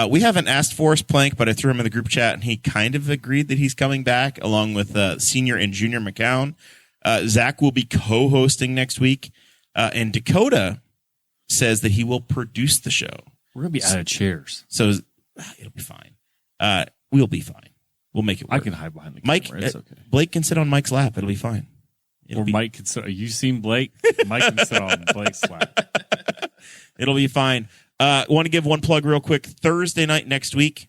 We haven't asked Forrest Plank, but I threw him in the group chat, and he kind of agreed that he's coming back, along with Senior and Junior McCown. Zach will be co-hosting next week, and Dakota says that he will produce the show. We're going to be out of chairs. So it'll be fine. We'll be fine. We'll make it work. I can hide behind the Mike, camera. It's okay. Blake can sit on Mike's lap. It'll be fine. Mike can sit. You seen Blake? Mike can sit on Blake's lap. It'll be fine. Want to give one plug real quick. Thursday night next week,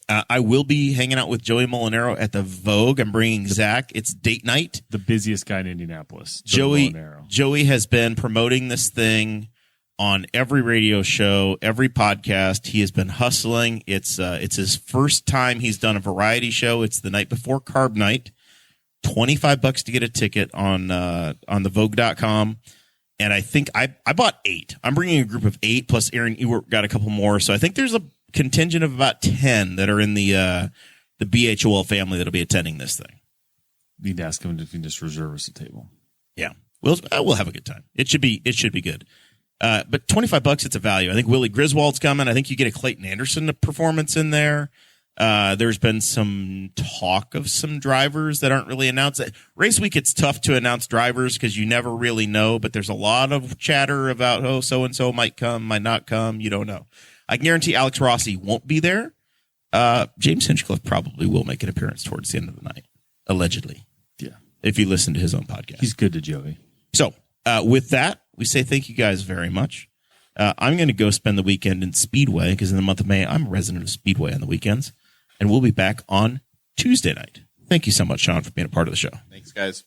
I will be hanging out with Joey Molinaro at the Vogue. I'm bringing Zach. It's date night. The busiest guy in Indianapolis. Joey Molinaro. has been promoting this thing on every radio show, every podcast. He has been hustling. It's his first time he's done a variety show. It's the night before Carb Night. $25 to get a ticket on the Vogue.com. And I think I bought 8. I'm bringing a group of 8 plus Aaron Ewert got a couple more. So I think there's a contingent of about 10 that are in the BHOL family that'll be attending this thing. Need to ask him if he can just reserve us a table. Yeah, we'll have a good time. It should be good. But $25, it's a value. I think Willie Griswold's coming. I think you get a Clayton Anderson performance in there. There's been some talk of some drivers that aren't really announced. Race week, it's tough to announce drivers because you never really know, but there's a lot of chatter about, so-and-so might come, might not come. You don't know. I can guarantee Alex Rossi won't be there. James Hinchcliffe probably will make an appearance towards the end of the night, allegedly. Yeah. If you listen to his own podcast. He's good to Joey. So with that, we say thank you guys very much. I'm going to go spend the weekend in Speedway because in the month of May, I'm a resident of Speedway on the weekends. And we'll be back on Tuesday night. Thank you so much, Sean, for being a part of the show. Thanks, guys.